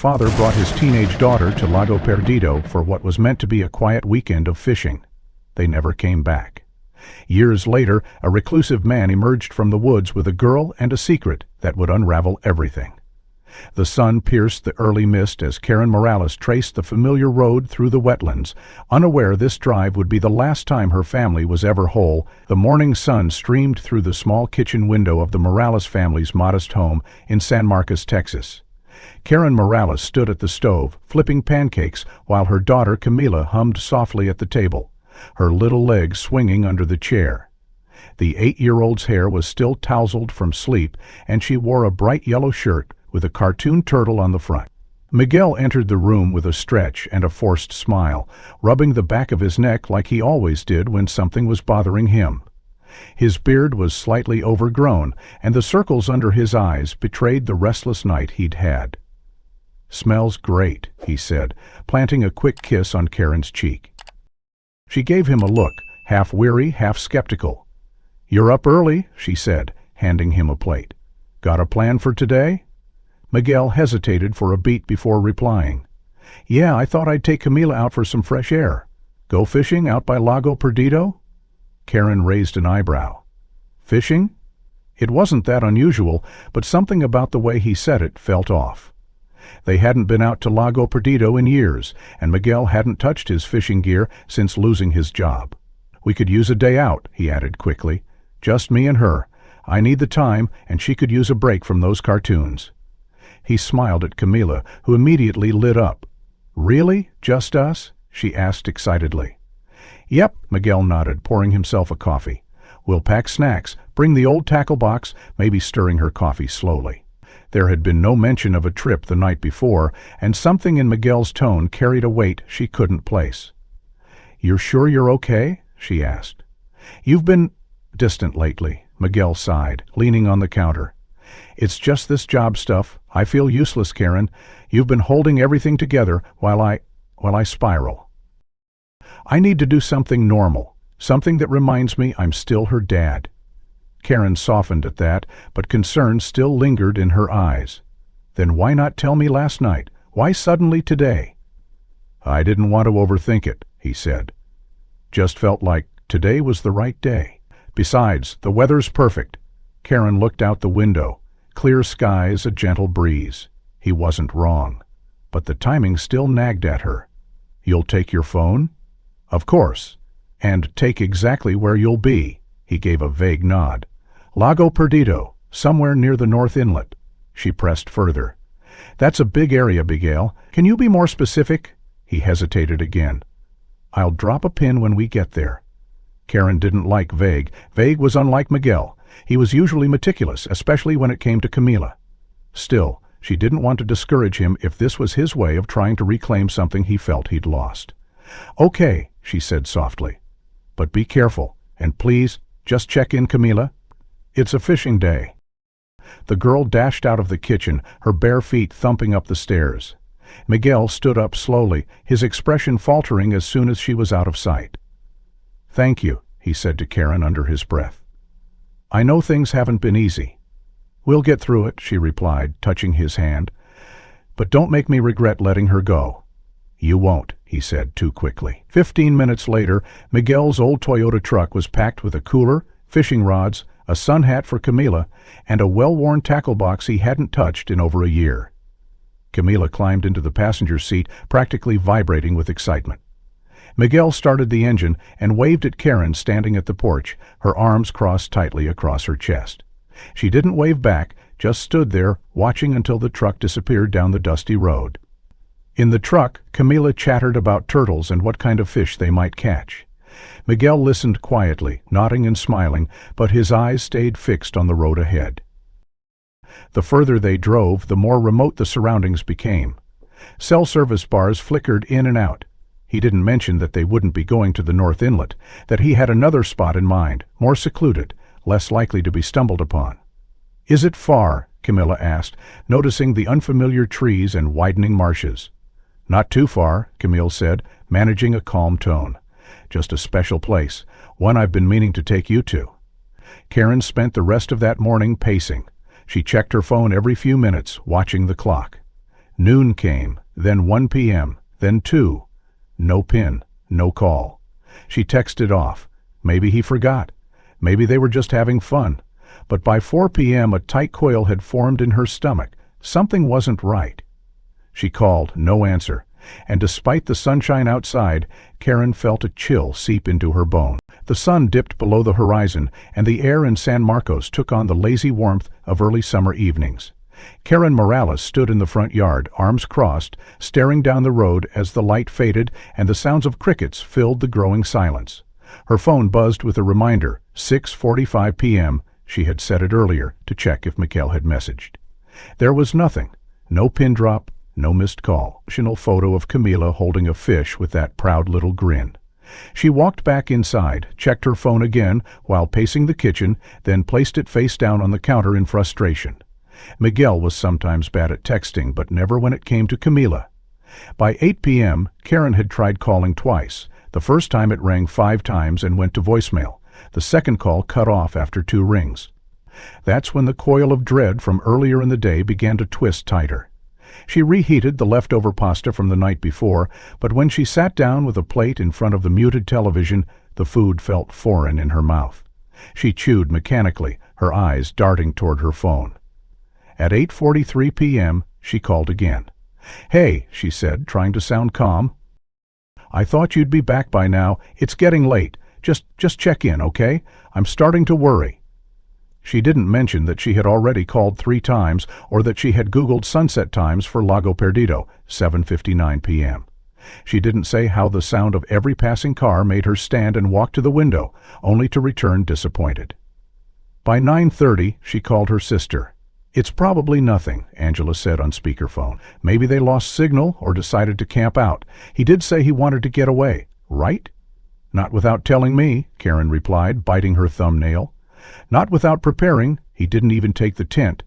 father brought his teenage daughter to Lago Perdido for what was meant to be a quiet weekend of fishing. They never came back. Years later, a reclusive man emerged from the woods with a girl and a secret that would unravel everything. The sun pierced the early mist as Karen Morales traced the familiar road through the wetlands. Unaware this drive would be the last time her family was ever whole, the morning sun streamed through the small kitchen window of the Morales family's modest home in San Marcos, Texas. Karen Morales stood at the stove, flipping pancakes, while her daughter Camila hummed softly at the table, her little legs swinging under the chair. The 8-year-old's hair was still tousled from sleep, and she wore a bright yellow shirt with a cartoon turtle on the front. Miguel entered the room with a stretch and a forced smile, rubbing the back of his neck like he always did when something was bothering him. His beard was slightly overgrown, and the circles under his eyes betrayed the restless night he'd had. "Smells great," he said, planting a quick kiss on Karen's cheek. She gave him a look, half weary, half skeptical. "You're up early," she said, handing him a plate. "Got a plan for today?" Miguel hesitated for a beat before replying. "Yeah, I thought I'd take Camila out for some fresh air. Go fishing out by Lago Perdido?" Karen raised an eyebrow. "Fishing?" It wasn't that unusual, but something about the way he said it felt off. They hadn't been out to Lago Perdido in years, and Miguel hadn't touched his fishing gear since losing his job. "We could use a day out," he added quickly. "Just me and her. I need the time, and she could use a break from those cartoons." He smiled at Camila, who immediately lit up. "Really? Just us?" she asked excitedly. "Yep," Miguel nodded, pouring himself a coffee. "We'll pack snacks, bring the old tackle box," maybe stirring her coffee slowly. There had been no mention of a trip the night before, and something in Miguel's tone carried a weight she couldn't place. "You're sure you're okay?" she asked. "You've been distant lately," Miguel sighed, leaning on the counter. "It's just this job stuff. I feel useless, Karen. You've been holding everything together while I spiral. I need to do something normal, something that reminds me I'm still her dad." Karen softened at that, but concern still lingered in her eyes. "Then why not tell me last night? Why suddenly today?" "I didn't want to overthink it," he said. "Just felt like today was the right day. Besides, the weather's perfect." Karen looked out the window. Clear skies, a gentle breeze. He wasn't wrong. But the timing still nagged at her. "You'll take your phone?" "Of course. And take exactly where you'll be." He gave a vague nod. "Lago Perdido, somewhere near the North Inlet." She pressed further. "That's a big area, Miguel. Can you be more specific?" He hesitated again. "I'll drop a pin when we get there." Karen didn't like vague. Vague was unlike Miguel. He was usually meticulous, especially when it came to Camila. Still, she didn't want to discourage him if this was his way of trying to reclaim something he felt he'd lost. "Okay," she said softly. "But be careful, and please, just check in, Camila. It's a fishing day." The girl dashed out of the kitchen, her bare feet thumping up the stairs. Miguel stood up slowly, his expression faltering as soon as she was out of sight. "Thank you," he said to Karen under his breath. "I know things haven't been easy." "We'll get through it," she replied, touching his hand. "But don't make me regret letting her go." "You won't," he said too quickly. 15 minutes later, Miguel's old Toyota truck was packed with a cooler, fishing rods, a sun hat for Camila, and a well-worn tackle box he hadn't touched in over a year. Camila climbed into the passenger seat, practically vibrating with excitement. Miguel started the engine and waved at Karen standing at the porch, her arms crossed tightly across her chest. She didn't wave back, just stood there, watching until the truck disappeared down the dusty road. In the truck, Camila chattered about turtles and what kind of fish they might catch. Miguel listened quietly, nodding and smiling, but his eyes stayed fixed on the road ahead. The further they drove, the more remote the surroundings became. Cell service bars flickered in and out. He didn't mention that they wouldn't be going to the North Inlet, that he had another spot in mind, more secluded, less likely to be stumbled upon. "Is it far?" Camila asked, noticing the unfamiliar trees and widening marshes. "Not too far," Camille said, managing a calm tone. "Just a special place, one I've been meaning to take you to." Karen spent the rest of that morning pacing. She checked her phone every few minutes, watching the clock. Noon came, then 1 p.m., then 2. No pin, no call. She texted off. Maybe he forgot. Maybe they were just having fun. But by 4 p.m. a tight coil had formed in her stomach. Something wasn't right. She called, no answer. And despite the sunshine outside, Karen felt a chill seep into her bone. The sun dipped below the horizon, and the air in San Marcos took on the lazy warmth of early summer evenings. Karen Morales stood in the front yard, arms crossed, staring down the road as the light faded and the sounds of crickets filled the growing silence. Her phone buzzed with a reminder, 6:45 p.m. She had set it earlier to check if Miguel had messaged. There was nothing. No pin drop, no missed call. Emotional photo of Camila holding a fish with that proud little grin. She walked back inside, checked her phone again while pacing the kitchen, then placed it face down on the counter in frustration. Miguel was sometimes bad at texting, but never when it came to Camila. By 8 p.m., Karen had tried calling twice. The first time it rang 5 times and went to voicemail. The second call cut off after 2 rings. That's when the coil of dread from earlier in the day began to twist tighter. She reheated the leftover pasta from the night before, but when she sat down with a plate in front of the muted television, the food felt foreign in her mouth. She chewed mechanically, her eyes darting toward her phone. At 8:43 p.m., she called again. "Hey," she said, trying to sound calm. "I thought you'd be back by now. It's getting late. Just check in, okay? I'm starting to worry." She didn't mention that she had already called 3 times or that she had Googled sunset times for Lago Perdido, 7:59 p.m. She didn't say how the sound of every passing car made her stand and walk to the window, only to return disappointed. By 9:30, she called her sister. "It's probably nothing," Angela said on speakerphone. "Maybe they lost signal or decided to camp out. He did say he wanted to get away, right?" "Not without telling me," Karen replied, biting her thumbnail. "Not without preparing. He didn't even take the tent."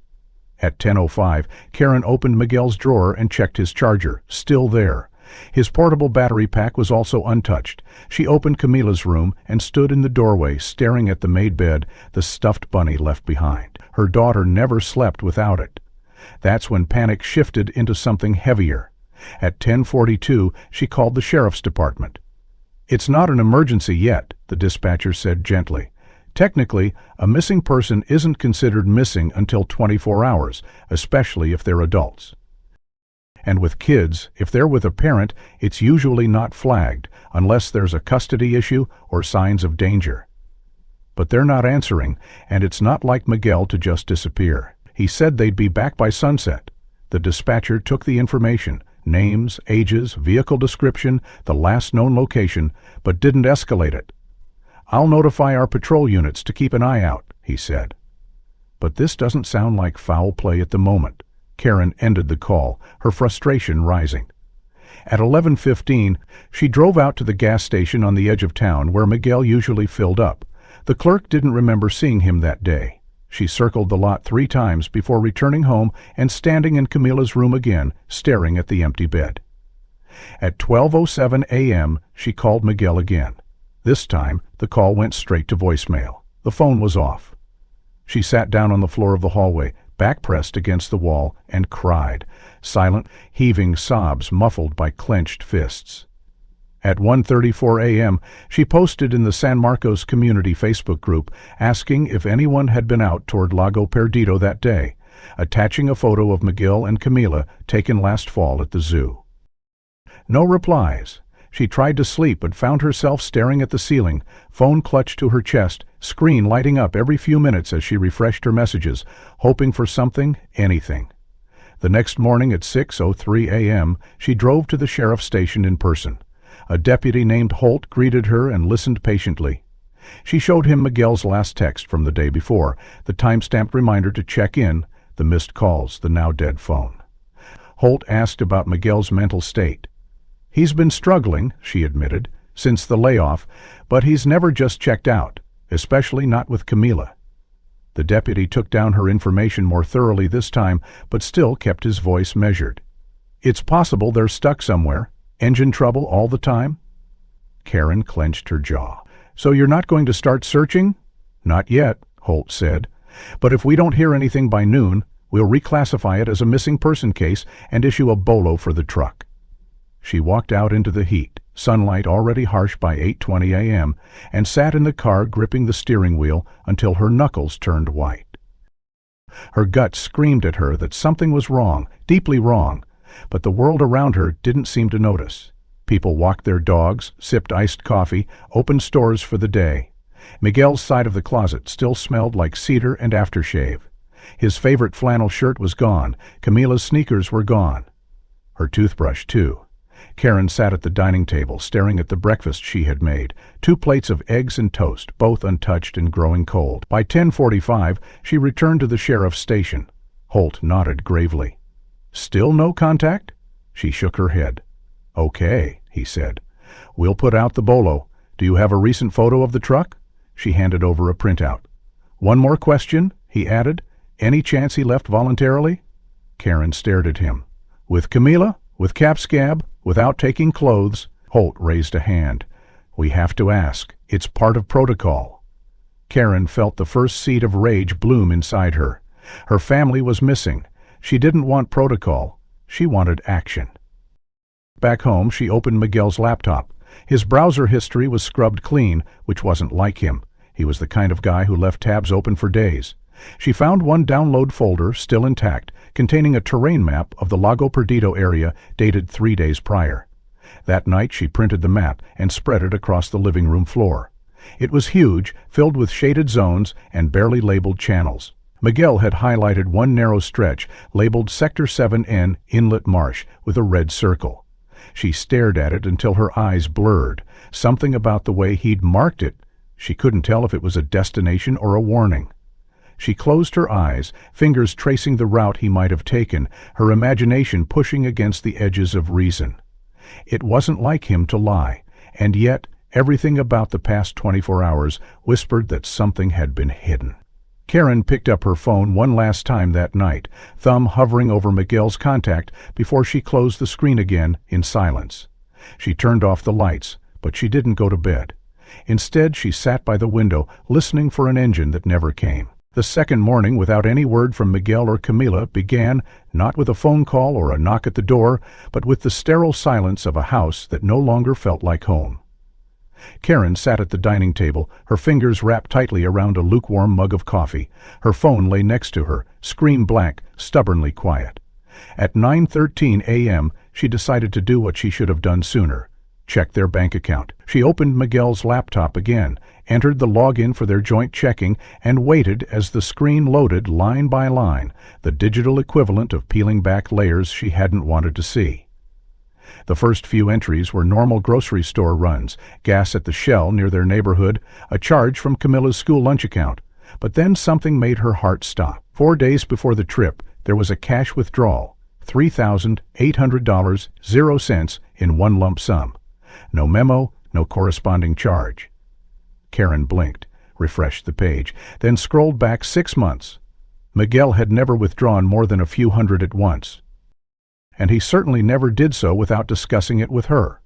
At 10:05, Karen opened Miguel's drawer and checked his charger, still there. His portable battery pack was also untouched. She opened Camila's room and stood in the doorway, staring at the made bed, the stuffed bunny left behind. Her daughter never slept without it. That's when panic shifted into something heavier. At 10:42, she called the sheriff's department. "It's not an emergency yet," the dispatcher said gently. "Technically, a missing person isn't considered missing until 24 hours, especially if they're adults. And with kids, if they're with a parent, it's usually not flagged, unless there's a custody issue or signs of danger." But they're not answering, and it's not like Miguel to just disappear. He said they'd be back by sunset. The dispatcher took the information, names, ages, vehicle description, the last known location, but didn't escalate it. "I'll notify our patrol units to keep an eye out," he said. But this doesn't sound like foul play at the moment. Karen ended the call, her frustration rising. At 11:15, she drove out to the gas station on the edge of town where Miguel usually filled up. The clerk didn't remember seeing him that day. She circled the lot 3 times before returning home and standing in Camila's room again, staring at the empty bed. At 12:07 a.m., she called Miguel again. This time, the call went straight to voicemail. The phone was off. She sat down on the floor of the hallway, back pressed against the wall, and cried, silent, heaving sobs muffled by clenched fists. At 1:34 a.m., she posted in the San Marcos Community Facebook group asking if anyone had been out toward Lago Perdido that day, attaching a photo of Miguel and Camila taken last fall at the zoo. No replies. She tried to sleep but found herself staring at the ceiling, phone clutched to her chest, screen lighting up every few minutes as she refreshed her messages, hoping for something, anything. The next morning at 6:03 a.m., she drove to the sheriff's station in person. A deputy named Holt greeted her and listened patiently. She showed him Miguel's last text from the day before, the time-stamped reminder to check in, the missed calls, the now-dead phone. Holt asked about Miguel's mental state. "He's been struggling," she admitted, "since the layoff, but he's never just checked out, especially not with Camila." The deputy took down her information more thoroughly this time, but still kept his voice measured. "It's possible they're stuck somewhere. Engine trouble all the time?" Karen clenched her jaw. "So you're not going to start searching?" "Not yet," Holt said. "But if we don't hear anything by noon, We'll reclassify it as a missing person case and issue a bolo for the truck." She walked out into the heat, sunlight already harsh by 8:20 a.m., and sat in the car gripping the steering wheel until her knuckles turned white. Her gut screamed at her that something was wrong, deeply wrong, but the world around her didn't seem to notice. People walked their dogs, sipped iced coffee, opened stores for the day. Miguel's side of the closet still smelled like cedar and aftershave. His favorite flannel shirt was gone. Camila's sneakers were gone. Her toothbrush, too. Karen sat at the dining table, staring at the breakfast she had made, 2 plates of eggs and toast, both untouched and growing cold. By 10:45, she returned to the sheriff's station. Holt nodded gravely. "Still no contact?" She shook her head. "Okay," he said. "We'll put out the bolo. Do you have a recent photo of the truck?" She handed over a printout. "One more question," he added. "Any chance he left voluntarily?" Karen stared at him. "With Camila? With Cap Scab? Without taking clothes?" Holt raised a hand. "We have to ask. It's part of protocol." Karen felt the first seed of rage bloom inside her. Her family was missing. She didn't want protocol. She wanted action. Back home, she opened Miguel's laptop. His browser history was scrubbed clean, which wasn't like him. He was the kind of guy who left tabs open for days. She found one download folder, still intact, containing a terrain map of the Lago Perdido area dated 3 days prior. That night she printed the map and spread it across the living room floor. It was huge, filled with shaded zones and barely labeled channels. Miguel had highlighted one narrow stretch, labeled Sector 7N Inlet Marsh, with a red circle. She stared at it until her eyes blurred. Something about the way he'd marked it. She couldn't tell if it was a destination or a warning. She closed her eyes, fingers tracing the route he might have taken, her imagination pushing against the edges of reason. It wasn't like him to lie, and yet everything about the past 24 hours whispered that something had been hidden. Karen picked up her phone one last time that night, thumb hovering over Miguel's contact before she closed the screen again in silence. She turned off the lights, but she didn't go to bed. Instead, she sat by the window, listening for an engine that never came. The second morning, without any word from Miguel or Camila, began, not with a phone call or a knock at the door, but with the sterile silence of a house that no longer felt like home. Karen sat at the dining table, her fingers wrapped tightly around a lukewarm mug of coffee. Her phone lay next to her, screen blank, stubbornly quiet. At 9:13 a.m., she decided to do what she should have done sooner. Check their bank account. She opened Miguel's laptop again, entered the login for their joint checking, and waited as the screen loaded line by line, the digital equivalent of peeling back layers she hadn't wanted to see. The first few entries were normal grocery store runs, gas at the Shell near their neighborhood, a charge from Camilla's school lunch account. But then something made her heart stop. 4 days before the trip, there was a cash withdrawal, $3,800, 0 cents in one lump sum. No memo, no corresponding charge. Karen blinked, refreshed the page, then scrolled back 6 months. Miguel had never withdrawn more than a few hundred at once. And he certainly never did so without discussing it with her.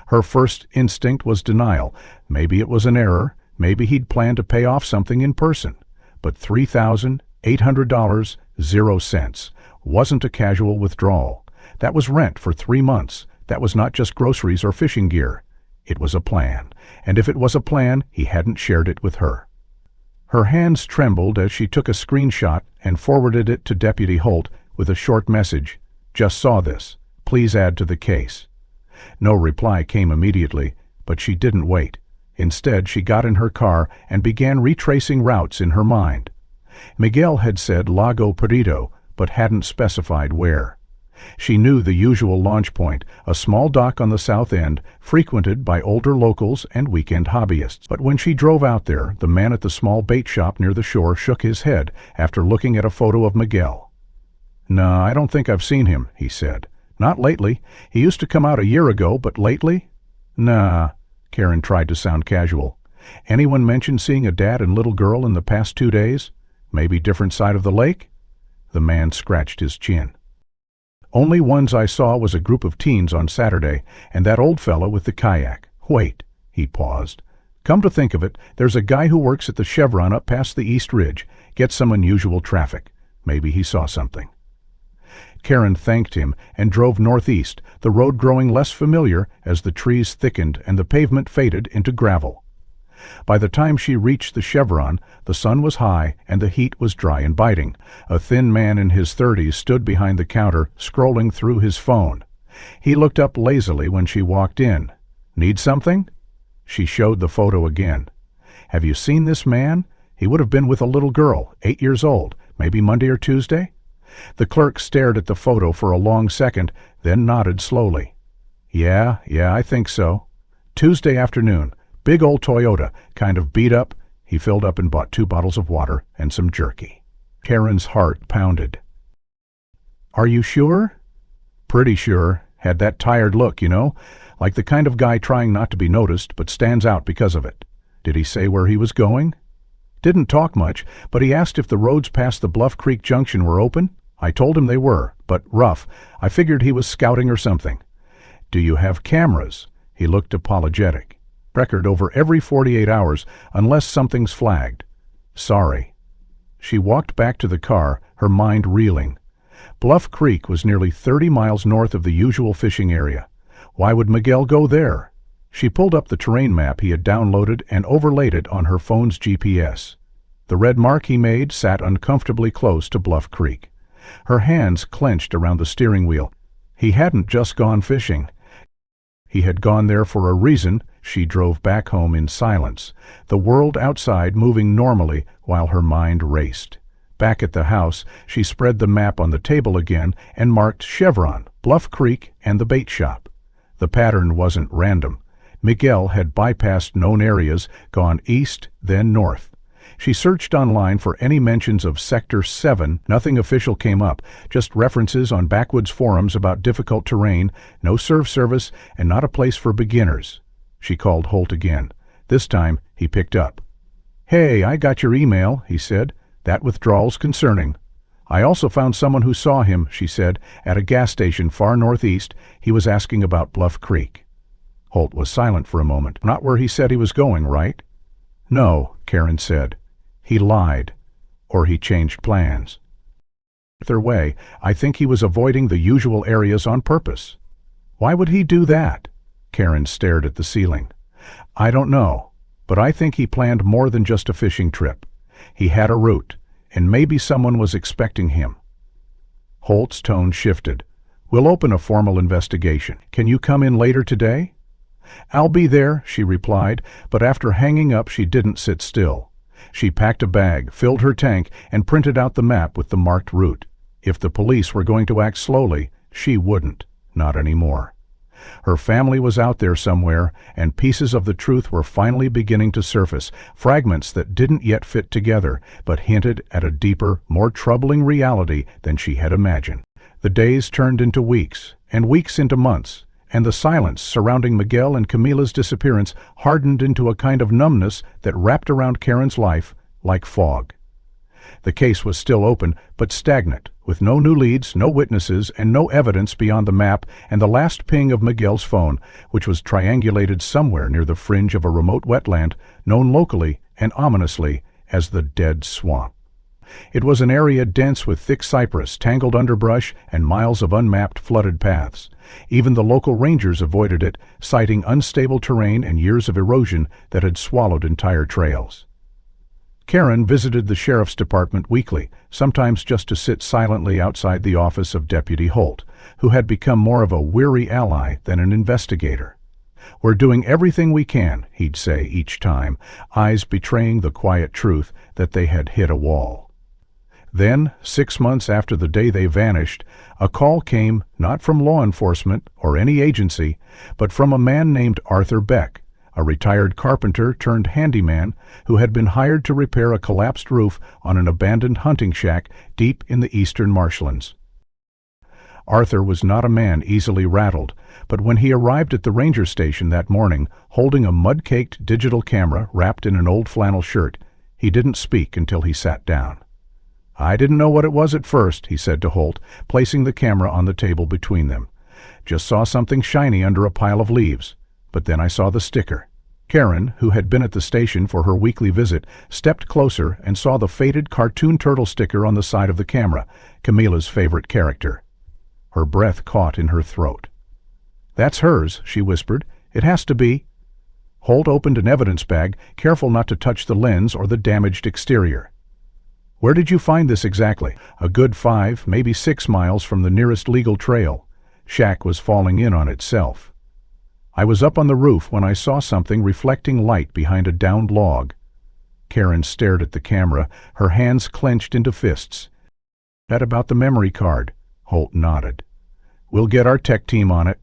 Her first instinct was denial. Maybe it was an error. Maybe he'd planned to pay off something in person. But $3,800, 0 cents, wasn't a casual withdrawal. That was rent for 3 months. That was not just groceries or fishing gear. It was a plan. And if it was a plan, he hadn't shared it with her. Her hands trembled as she took a screenshot and forwarded it to Deputy Holt with a short message. "Just saw this. Please add to the case." No reply came immediately, but she didn't wait. Instead, she got in her car and began retracing routes in her mind. Miguel had said Lago Perdido, but hadn't specified where. She knew the usual launch point, a small dock on the south end, frequented by older locals and weekend hobbyists. But when she drove out there, the man at the small bait shop near the shore shook his head after looking at a photo of Miguel. "No, I don't think I've seen him," he said. "Not lately. He used to come out a year ago, but lately?" "Nah." Karen tried to sound casual. "Anyone mention seeing a dad and little girl in the past 2 days? Maybe different side of the lake?" The man scratched his chin. "Only ones I saw was a group of teens on Saturday, and that old fellow with the kayak. Wait." He paused. "Come to think of it, there's a guy who works at the Chevron up past the East Ridge. Gets some unusual traffic. Maybe he saw something. Karen thanked him and drove northeast, the road growing less familiar as the trees thickened and the pavement faded into gravel. By the time she reached the chevron, the sun was high and the heat was dry and biting. A thin man in his 30s stood behind the counter, scrolling through his phone. He looked up lazily when she walked in. "Need something?" She showed the photo again. "Have you seen this man? He would have been with a little girl, 8 years old, maybe Monday or Tuesday?" The clerk stared at the photo for a long second, then nodded slowly. Yeah, I think so. Tuesday afternoon. Big old Toyota, kind of beat up." He filled up and bought 2 bottles of water and some jerky. Karen's heart pounded. "Are you sure?" "Pretty sure. Had that tired look, like the kind of guy trying not to be noticed but stands out because of it." "Did he say where he was going?" "Didn't talk much, but he asked if the roads past the Bluff Creek Junction were open. I told him they were, but rough. I figured he was scouting or something." "Do you have cameras?" He looked apologetic. "Record over every 48 hours, unless something's flagged." "Sorry." She walked back to the car, her mind reeling. Bluff Creek was nearly 30 miles north of the usual fishing area. Why would Miguel go there? She pulled up the terrain map he had downloaded and overlaid it on her phone's GPS. The red mark he made sat uncomfortably close to Bluff Creek. Her hands clenched around the steering wheel. He hadn't just gone fishing. He had gone there for a reason. She drove back home in silence, the world outside moving normally while her mind raced. Back at the house, she spread the map on the table again and marked Chevron, Bluff Creek, and the bait shop. The pattern wasn't random. Miguel had bypassed known areas, gone east, then north. She searched online for any mentions of Sector 7. Nothing official came up, just references on backwoods forums about difficult terrain, no surf service, and not a place for beginners. She called Holt again. This time, he picked up. "Hey, I got your email," he said. "That withdrawal's concerning." "I also found someone who saw him," she said, "at a gas station far northeast. He was asking about Bluff Creek." Holt was silent for a moment. "Not where he said he was going, right?" "No," Karen said. "He lied. Or he changed plans. Either way, I think he was avoiding the usual areas on purpose." "Why would he do that?" Karen stared at the ceiling. "I don't know, but I think he planned more than just a fishing trip. He had a route, and maybe someone was expecting him." Holt's tone shifted. "We'll open a formal investigation. Can you come in later today?" "I'll be there," she replied, but after hanging up she didn't sit still. She packed a bag, filled her tank, and printed out the map with the marked route. If the police were going to act slowly, she wouldn't. Not anymore. Her family was out there somewhere, and pieces of the truth were finally beginning to surface, fragments that didn't yet fit together, but hinted at a deeper, more troubling reality than she had imagined. The days turned into weeks, and weeks into months, and the silence surrounding Miguel and Camila's disappearance hardened into a kind of numbness that wrapped around Karen's life like fog. The case was still open, but stagnant, with no new leads, no witnesses, and no evidence beyond the map and the last ping of Miguel's phone, which was triangulated somewhere near the fringe of a remote wetland known locally and ominously as the Dead Swamp. It was an area dense with thick cypress, tangled underbrush, and miles of unmapped flooded paths. Even the local rangers avoided it, citing unstable terrain and years of erosion that had swallowed entire trails. Karen visited the sheriff's department weekly, sometimes just to sit silently outside the office of Deputy Holt, who had become more of a weary ally than an investigator. "We're doing everything we can," he'd say each time, eyes betraying the quiet truth that they had hit a wall. Then, 6 months after the day they vanished, a call came not from law enforcement or any agency, but from a man named Arthur Beck, a retired carpenter turned handyman who had been hired to repair a collapsed roof on an abandoned hunting shack deep in the eastern marshlands. Arthur was not a man easily rattled, but when he arrived at the ranger station that morning, holding a mud-caked digital camera wrapped in an old flannel shirt, he didn't speak until he sat down. "I didn't know what it was at first," he said to Holt, placing the camera on the table between them. "Just saw something shiny under a pile of leaves. But then I saw the sticker. Karen, who had been at the station for her weekly visit, stepped closer and saw the faded cartoon turtle sticker on the side of the camera, Camila's favorite character. Her breath caught in her throat. "That's hers," she whispered. "It has to be." Holt opened an evidence bag, careful not to touch the lens or the damaged exterior. "Where did you find this exactly?" "A good 5, maybe 6 miles from the nearest legal trail. Shack was falling in on itself. I was up on the roof when I saw something reflecting light behind a downed log." Karen stared at the camera, her hands clenched into fists. "That about the memory card?" Holt nodded. "We'll get our tech team on it."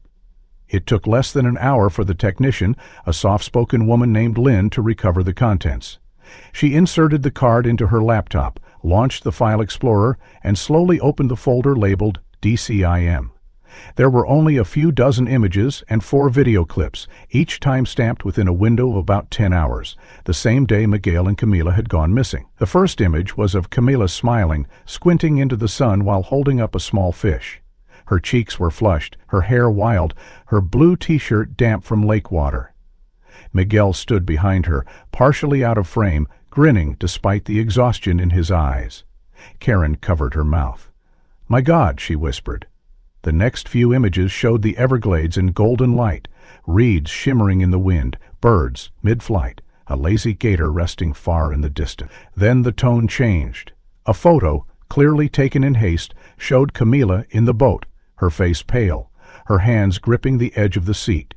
It took less than an hour for the technician, a soft-spoken woman named Lynn, to recover the contents. She inserted the card into her laptop, launched the File Explorer, and slowly opened the folder labeled DCIM. There were only a few dozen images and 4 video clips, each time-stamped within a window of about 10 hours, the same day Miguel and Camila had gone missing. The first image was of Camila smiling, squinting into the sun while holding up a small fish. Her cheeks were flushed, her hair wild, her blue t-shirt damp from lake water. Miguel stood behind her, partially out of frame, grinning despite the exhaustion in his eyes. Karen covered her mouth. "My God," she whispered. The next few images showed the Everglades in golden light, reeds shimmering in the wind, birds mid-flight, a lazy gator resting far in the distance. Then the tone changed. A photo, clearly taken in haste, showed Camila in the boat, her face pale, her hands gripping the edge of the seat.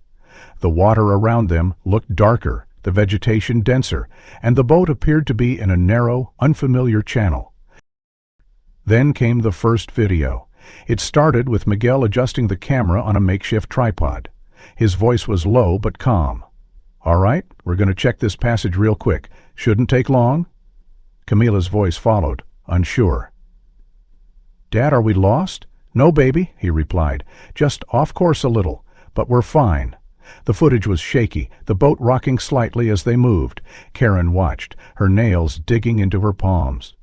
The water around them looked darker, the vegetation denser, and the boat appeared to be in a narrow, unfamiliar channel. Then came the first video. It started with Miguel adjusting the camera on a makeshift tripod. His voice was low but calm. "All right, we're going to check this passage real quick. Shouldn't take long." Camila's voice followed, unsure. "Dad, are we lost?" "No, baby," he replied. "Just off course a little, but we're fine." The footage was shaky, the boat rocking slightly as they moved. Karen watched, her nails digging into her palms.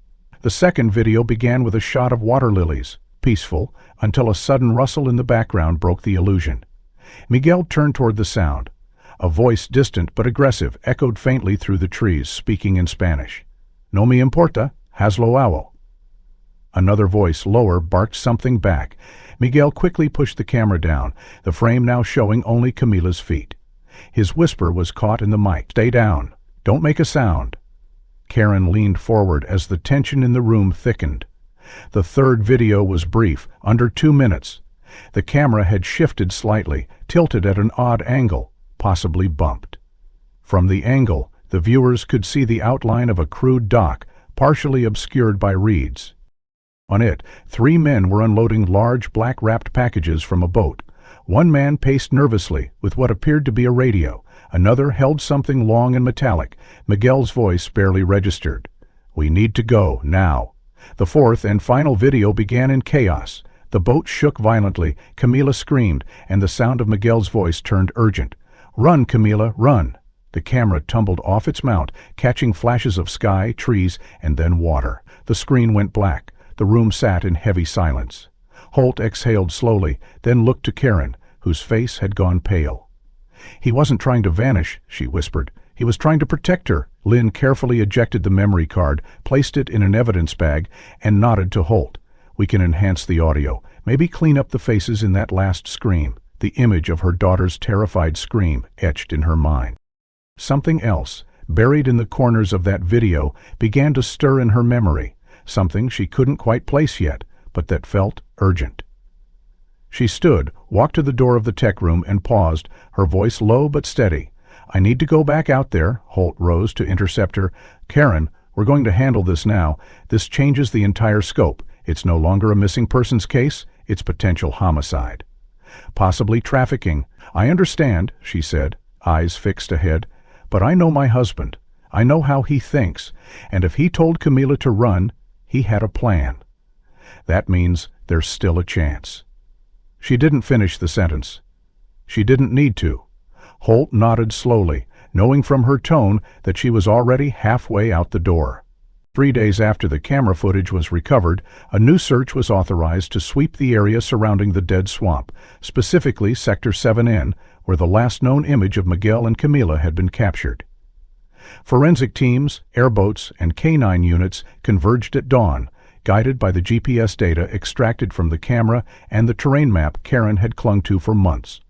The second video began with a shot of water lilies, peaceful, until a sudden rustle in the background broke the illusion. Miguel turned toward the sound. A voice, distant but aggressive, echoed faintly through the trees, speaking in Spanish. "No me importa, hazlo hago." Another voice, lower, barked something back. Miguel quickly pushed the camera down, the frame now showing only Camila's feet. His whisper was caught in the mic. "Stay down. Don't make a sound." Karen leaned forward as the tension in the room thickened. The third video was brief, under 2 minutes. The camera had shifted slightly, tilted at an odd angle, possibly bumped. From the angle, the viewers could see the outline of a crude dock, partially obscured by reeds. On it, 3 men were unloading large black-wrapped packages from a boat. One man paced nervously with what appeared to be a radio. Another held something long and metallic. Miguel's voice barely registered. "We need to go, now." The fourth and final video began in chaos. The boat shook violently, Camila screamed, and the sound of Miguel's voice turned urgent. "Run, Camila, run!" The camera tumbled off its mount, catching flashes of sky, trees, and then water. The screen went black. The room sat in heavy silence. Holt exhaled slowly, then looked to Karen, whose face had gone pale. "He wasn't trying to vanish," she whispered. "He was trying to protect her." Lynn carefully ejected the memory card, placed it in an evidence bag, and nodded to Holt. "We can enhance the audio, maybe clean up the faces in that last scream." The image of her daughter's terrified scream etched in her mind. Something else, buried in the corners of that video, began to stir in her memory, something she couldn't quite place yet, but that felt urgent. She stood, walked to the door of the tech room, and paused, her voice low but steady. "I need to go back out there." Holt rose to intercept her. "Karen, we're going to handle this now. This changes the entire scope. It's no longer a missing persons case, it's potential homicide. Possibly trafficking." "I understand," she said, eyes fixed ahead. "But I know my husband. I know how he thinks. And if he told Camila to run, he had a plan. That means there's still a chance." She didn't finish the sentence. She didn't need to. Holt nodded slowly, knowing from her tone that she was already halfway out the door. 3 days after the camera footage was recovered, a new search was authorized to sweep the area surrounding the dead swamp, specifically Sector 7N, where the last known image of Miguel and Camila had been captured. Forensic teams, airboats, and K9 units converged at dawn, guided by the GPS data extracted from the camera and the terrain map Karen had clung to for months.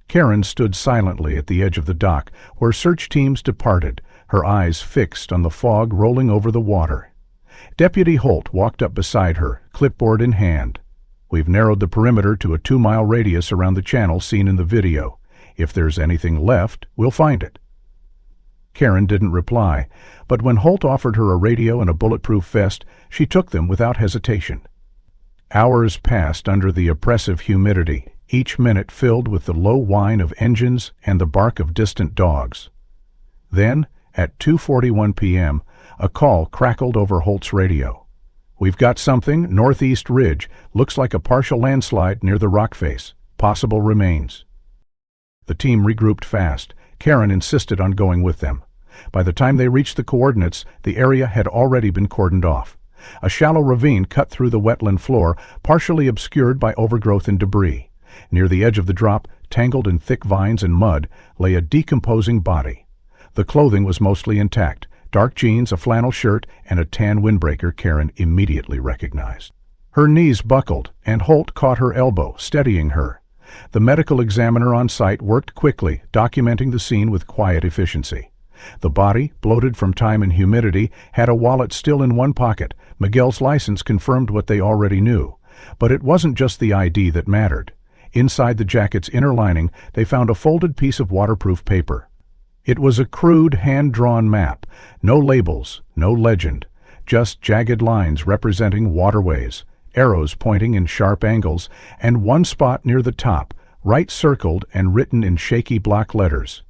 Karen stood silently at the edge of the dock, where search teams departed, her eyes fixed on the fog rolling over the water. Deputy Holt walked up beside her, clipboard in hand. "We've narrowed the perimeter to a 2-mile radius around the channel seen in the video. If there's anything left, we'll find it." Karen didn't reply, but when Holt offered her a radio and a bulletproof vest, she took them without hesitation. Hours passed under the oppressive humidity, each minute filled with the low whine of engines and the bark of distant dogs. Then, at 2:41 p.m., a call crackled over Holt's radio. "We've got something, northeast ridge, looks like a partial landslide near the rock face. Possible remains." The team regrouped fast. Karen insisted on going with them. By the time they reached the coordinates, the area had already been cordoned off. A shallow ravine cut through the wetland floor, partially obscured by overgrowth and debris. Near the edge of the drop, tangled in thick vines and mud, lay a decomposing body. The clothing was mostly intact: dark jeans, a flannel shirt, and a tan windbreaker Karen immediately recognized. Her knees buckled, and Holt caught her elbow, steadying her. The medical examiner on site worked quickly, documenting the scene with quiet efficiency. The body, bloated from time and humidity, had a wallet still in one pocket. Miguel's license confirmed what they already knew. But it wasn't just the ID that mattered. Inside the jacket's inner lining, they found a folded piece of waterproof paper. It was a crude, hand-drawn map. No labels, no legend. Just jagged lines representing waterways, arrows pointing in sharp angles, and one spot near the top, right circled and written in shaky block letters.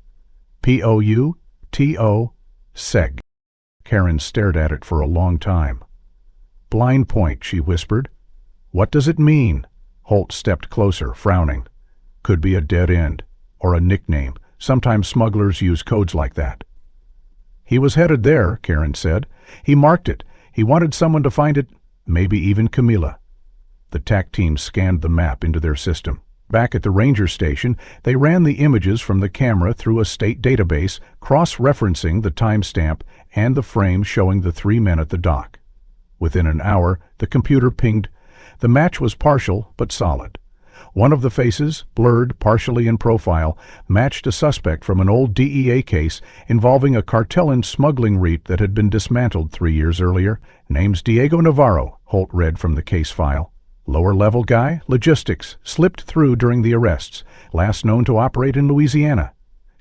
P-O-U-T-O, SEG. Karen stared at it for a long time. "Blind point," she whispered. "What does it mean?" Holt stepped closer, frowning. "Could be a dead end, or a nickname. Sometimes smugglers use codes like that." "He was headed there," Karen said. "He marked it. He wanted someone to find it. Maybe even Camila." The TAC team scanned the map into their system. Back at the ranger station, they ran the images from the camera through a state database, cross-referencing the timestamp and the frame showing the 3 men at the dock. Within an hour, the computer pinged. The match was partial, but solid. One of the faces, blurred partially in profile, matched a suspect from an old DEA case involving a cartel and smuggling route that had been dismantled 3 years earlier. "Name's Diego Navarro," Holt read from the case file. "Lower-level guy, logistics, slipped through during the arrests, last known to operate in Louisiana."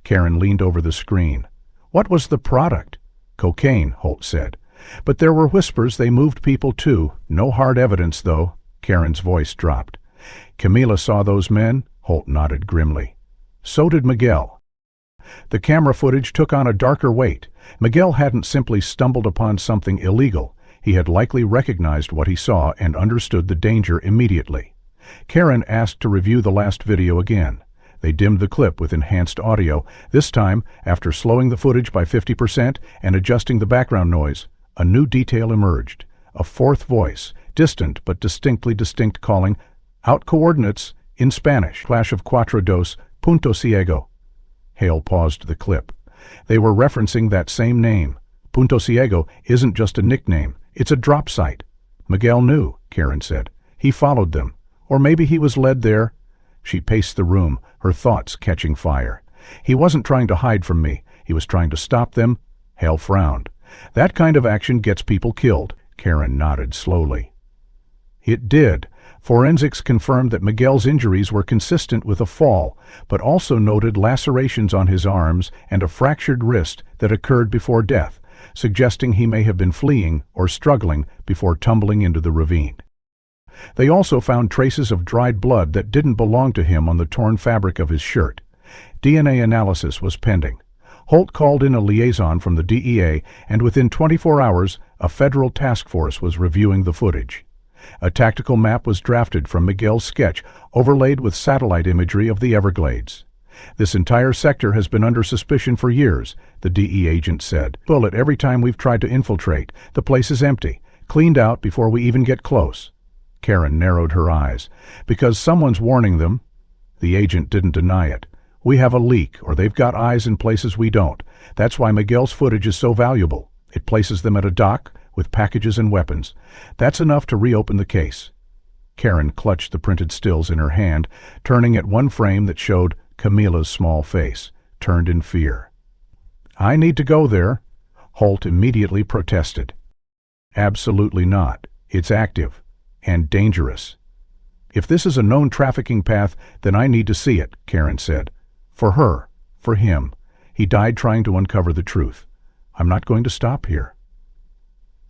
Karen leaned over the screen. "What was the product?" "Cocaine," Holt said. "But there were whispers they moved people too. No hard evidence, though." Karen's voice dropped. "Camila saw those men?" Holt nodded grimly. "So did Miguel." The camera footage took on a darker weight. Miguel hadn't simply stumbled upon something illegal. He had likely recognized what he saw and understood the danger immediately. Karen asked to review the last video again. They dimmed the clip with enhanced audio. This time, after slowing the footage by 50% and adjusting the background noise, a new detail emerged. A fourth voice, distant but distinctly distinct, calling out coordinates in Spanish. Clash of Cuatro Dos, Punto Ciego. Hale paused the clip. They were referencing that same name. Punto Ciego isn't just a nickname. It's a drop site. Miguel knew, Karen said. He followed them. Or maybe he was led there. She paced the room, her thoughts catching fire. He wasn't trying to hide from me. He was trying to stop them. Hale frowned. That kind of action gets people killed. Karen nodded slowly. It did. Forensics confirmed that Miguel's injuries were consistent with a fall, but also noted lacerations on his arms and a fractured wrist that occurred before death, suggesting he may have been fleeing or struggling before tumbling into the ravine. They also found traces of dried blood that didn't belong to him on the torn fabric of his shirt. DNA analysis was pending. Holt called in a liaison from the DEA, and within 24 hours, a federal task force was reviewing the footage. A tactical map was drafted from Miguel's sketch, overlaid with satellite imagery of the Everglades. This entire sector has been under suspicion for years, the DE agent said. Bullet every time we've tried to infiltrate. The place is empty, cleaned out before we even get close. Karen narrowed her eyes. Because someone's warning them. The agent didn't deny it. We have a leak, or they've got eyes in places we don't. That's why Miguel's footage is so valuable. It places them at a dock with packages and weapons. That's enough to reopen the case. Karen clutched the printed stills in her hand, turning at one frame that showed Camila's small face, turned in fear. I need to go there, Holt immediately protested. Absolutely not. It's active and dangerous. If this is a known trafficking path, then I need to see it, Karen said. For her, for him. He died trying to uncover the truth. I'm not going to stop here.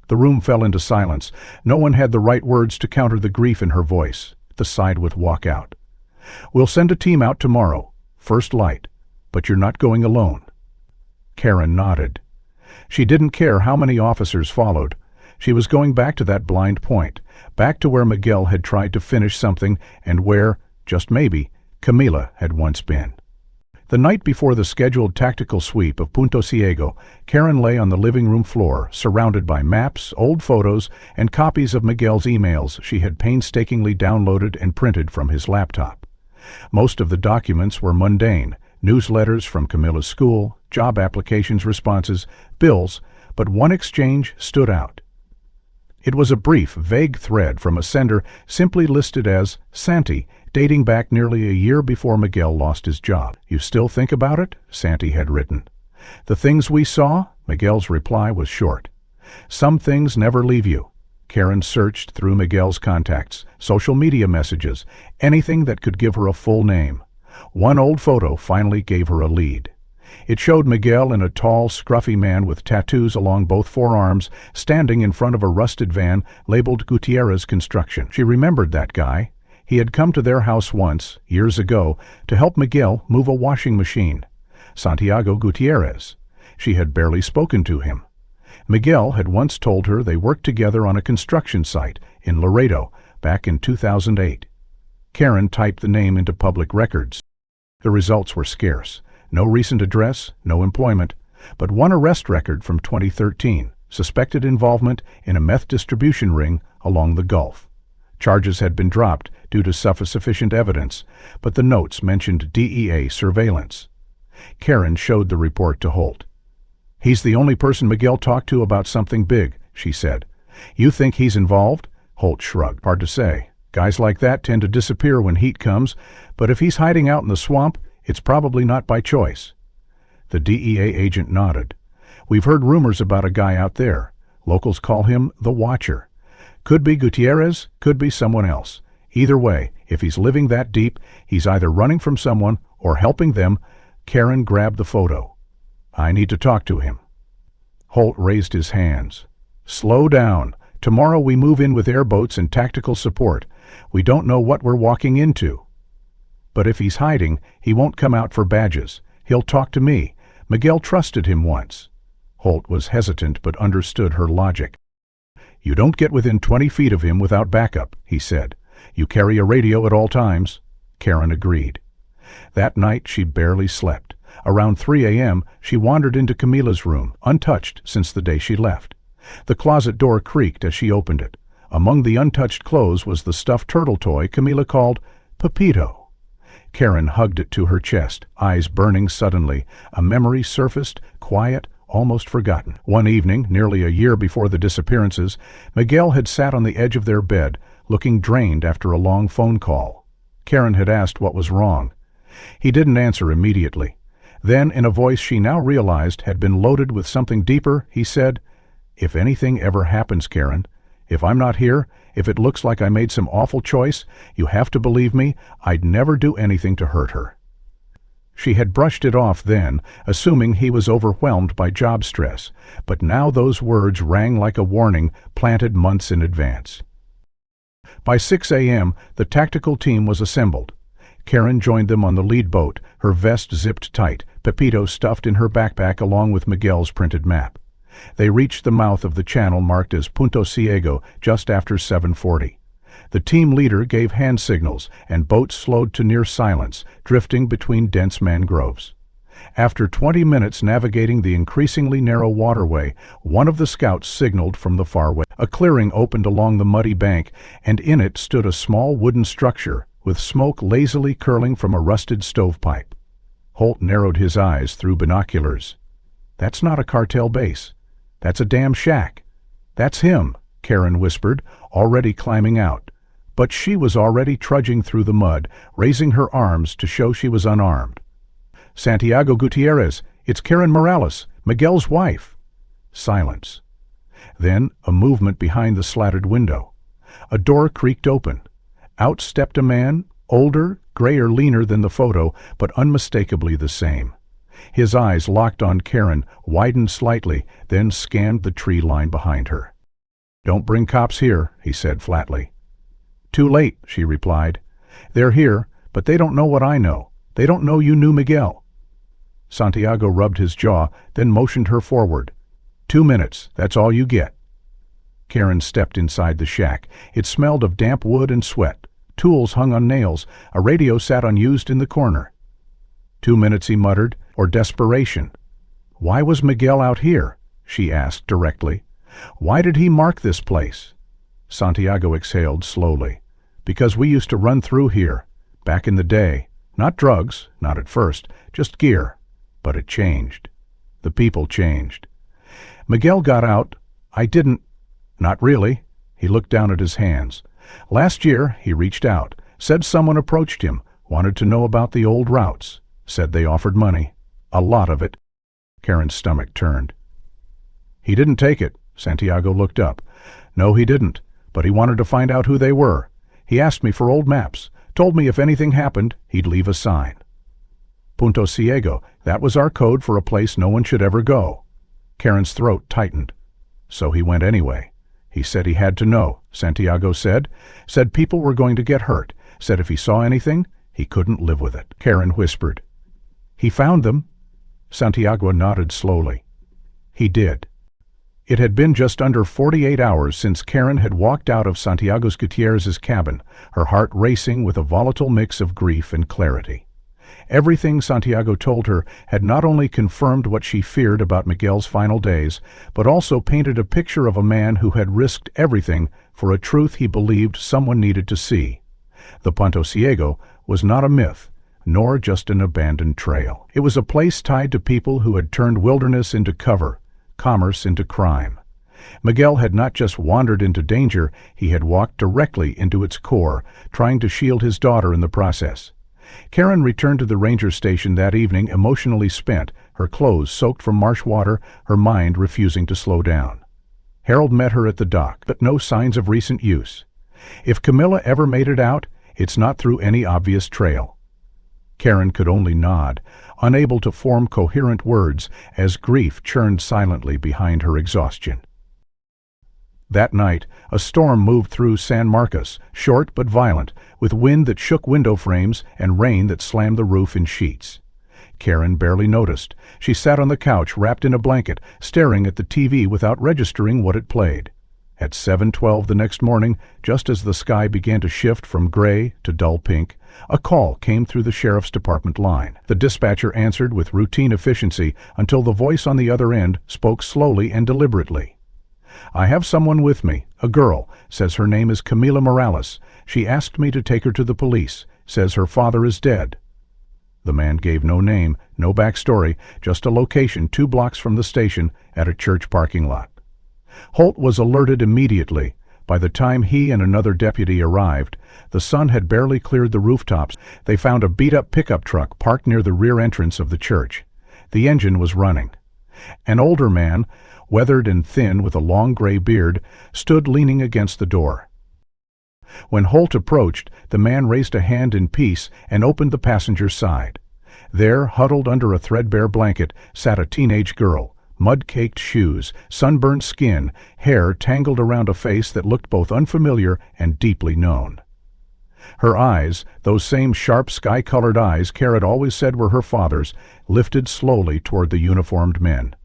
The room fell into silence. No one had the right words to counter the grief in her voice. The side would walk out. We'll send a team out tomorrow, first light, but you're not going alone. Karen nodded. She didn't care how many officers followed. She was going back to that blind point, back to where Miguel had tried to finish something and where, just maybe, Camila had once been. The night before the scheduled tactical sweep of Punto Ciego, Karen lay on the living room floor, surrounded by maps, old photos, and copies of Miguel's emails she had painstakingly downloaded and printed from his laptop. Most of the documents were mundane, newsletters from Camila's school, job applications responses, bills, but one exchange stood out. It was a brief, vague thread from a sender simply listed as Santi, dating back nearly a year before Miguel lost his job. You still think about it? Santi had written. The things we saw? Miguel's reply was short. Some things never leave you. Karen searched through Miguel's contacts, social media messages, anything that could give her a full name. One old photo finally gave her a lead. It showed Miguel and a tall, scruffy man with tattoos along both forearms standing in front of a rusted van labeled Gutierrez Construction. She remembered that guy. He had come to their house once, years ago, to help Miguel move a washing machine. Santiago Gutierrez. She had barely spoken to him. Miguel had once told her they worked together on a construction site in Laredo back in 2008. Karen typed the name into public records. The results were scarce. No recent address, no employment, but one arrest record from 2013, suspected involvement in a meth distribution ring along the Gulf. Charges had been dropped due to sufficient evidence, but the notes mentioned DEA surveillance. Karen showed the report to Holt. He's the only person Miguel talked to about something big, she said. You think he's involved? Holt shrugged. Hard to say. Guys like that tend to disappear when heat comes, but if he's hiding out in the swamp, it's probably not by choice. The DEA agent nodded. We've heard rumors about a guy out there. Locals call him the Watcher. Could be Gutierrez, could be someone else. Either way, if he's living that deep, he's either running from someone or helping them. Karen grabbed the photo. I need to talk to him. Holt raised his hands. Slow down. Tomorrow we move in with airboats and tactical support. We don't know what we're walking into. But if he's hiding, he won't come out for badges. He'll talk to me. Miguel trusted him once. Holt was hesitant but understood her logic. You don't get within 20 feet of him without backup, he said. You carry a radio at all times. Karen agreed. That night she barely slept. Around 3 a.m., she wandered into Camila's room, untouched since the day she left. The closet door creaked as she opened it. Among the untouched clothes was the stuffed turtle toy Camila called Pepito. Karen hugged it to her chest, eyes burning suddenly. A memory surfaced, quiet, almost forgotten. One evening, nearly a year before the disappearances, Miguel had sat on the edge of their bed, looking drained after a long phone call. Karen had asked what was wrong. He didn't answer immediately. Then, in a voice she now realized had been loaded with something deeper, he said, If anything ever happens, Karen, if I'm not here, if it looks like I made some awful choice, you have to believe me, I'd never do anything to hurt her. She had brushed it off then, assuming he was overwhelmed by job stress, but now those words rang like a warning planted months in advance. By 6 a.m., the tactical team was assembled. Karen joined them on the lead boat, her vest zipped tight, Pepito stuffed in her backpack along with Miguel's printed map. They reached the mouth of the channel marked as Punto Ciego just after 7:40. The team leader gave hand signals, and boats slowed to near silence, drifting between dense mangroves. After 20 minutes navigating the increasingly narrow waterway, one of the scouts signaled from the far west. A clearing opened along the muddy bank, and in it stood a small wooden structure, with smoke lazily curling from a rusted stovepipe. Holt narrowed his eyes through binoculars. "That's not a cartel base. That's a damn shack." "That's him," Karen whispered, already climbing out. But she was already trudging through the mud, raising her arms to show she was unarmed. "Santiago Gutierrez, it's Karen Morales, Miguel's wife." Silence. Then a movement behind the slatted window. A door creaked open. Out stepped a man, older, grayer, leaner than the photo, but unmistakably the same. His eyes locked on Karen, widened slightly, then scanned the tree line behind her. "Don't bring cops here," he said flatly. "Too late," she replied. "They're here, but they don't know what I know. They don't know you knew Miguel." Santiago rubbed his jaw, then motioned her forward. 2 minutes, that's all you get." Karen stepped inside the shack. It smelled of damp wood and sweat. Tools hung on nails. A radio sat unused in the corner. 2 minutes, he muttered, or desperation. "Why was Miguel out here?" she asked directly. "Why did he mark this place?" Santiago exhaled slowly. "Because we used to run through here, back in the day. Not drugs, not at first, just gear. But it changed. The people changed. Miguel got out. I didn't. Not really." He looked down at his hands. "Last year, he reached out, said someone approached him, wanted to know about the old routes, said they offered money. A lot of it." Karen's stomach turned. "He didn't take it." Santiago looked up. "No, he didn't, but he wanted to find out who they were. He asked me for old maps, told me if anything happened, he'd leave a sign. Punto Ciego, that was our code for a place no one should ever go." Karen's throat tightened. "So he went anyway. He said he had to know," Santiago said. "Said people were going to get hurt. Said if he saw anything, he couldn't live with it." Karen whispered. "He found them?" Santiago nodded slowly. "He did." It had been just under 48 hours since Karen had walked out of Santiago Gutierrez's cabin, her heart racing with a volatile mix of grief and clarity. Everything Santiago told her had not only confirmed what she feared about Miguel's final days, but also painted a picture of a man who had risked everything for a truth he believed someone needed to see. The Punto Ciego was not a myth, nor just an abandoned trail. It was a place tied to people who had turned wilderness into cover, commerce into crime. Miguel had not just wandered into danger, he had walked directly into its core, trying to shield his daughter in the process. Karen returned to the ranger station that evening emotionally spent, her clothes soaked from marsh water, her mind refusing to slow down. Harold met her at the dock, but no signs of recent use. If Camilla ever made it out, it's not through any obvious trail. Karen could only nod, unable to form coherent words as grief churned silently behind her exhaustion. That night, a storm moved through San Marcos, short but violent, with wind that shook window frames and rain that slammed the roof in sheets. Karen barely noticed. She sat on the couch wrapped in a blanket, staring at the TV without registering what it played. At 7:12 the next morning, just as the sky began to shift from gray to dull pink, a call came through the sheriff's department line. The dispatcher answered with routine efficiency until the voice on the other end spoke slowly and deliberately. "I have someone with me, a girl, says her name is Camila Morales. She asked me to take her to the police, says her father is dead." The man gave no name, no backstory, just a location 2 blocks from the station at a church parking lot. Holt was alerted immediately. By the time he and another deputy arrived, the sun had barely cleared the rooftops. They found a beat-up pickup truck parked near the rear entrance of the church. The engine was running. An older man, weathered and thin with a long gray beard, stood leaning against the door. When Holt approached, the man raised a hand in peace and opened the passenger's side. There, huddled under a threadbare blanket, sat a teenage girl, mud-caked shoes, sunburnt skin, hair tangled around a face that looked both unfamiliar and deeply known. Her eyes, those same sharp sky-colored eyes Karen always said were her father's, lifted slowly toward the uniformed men.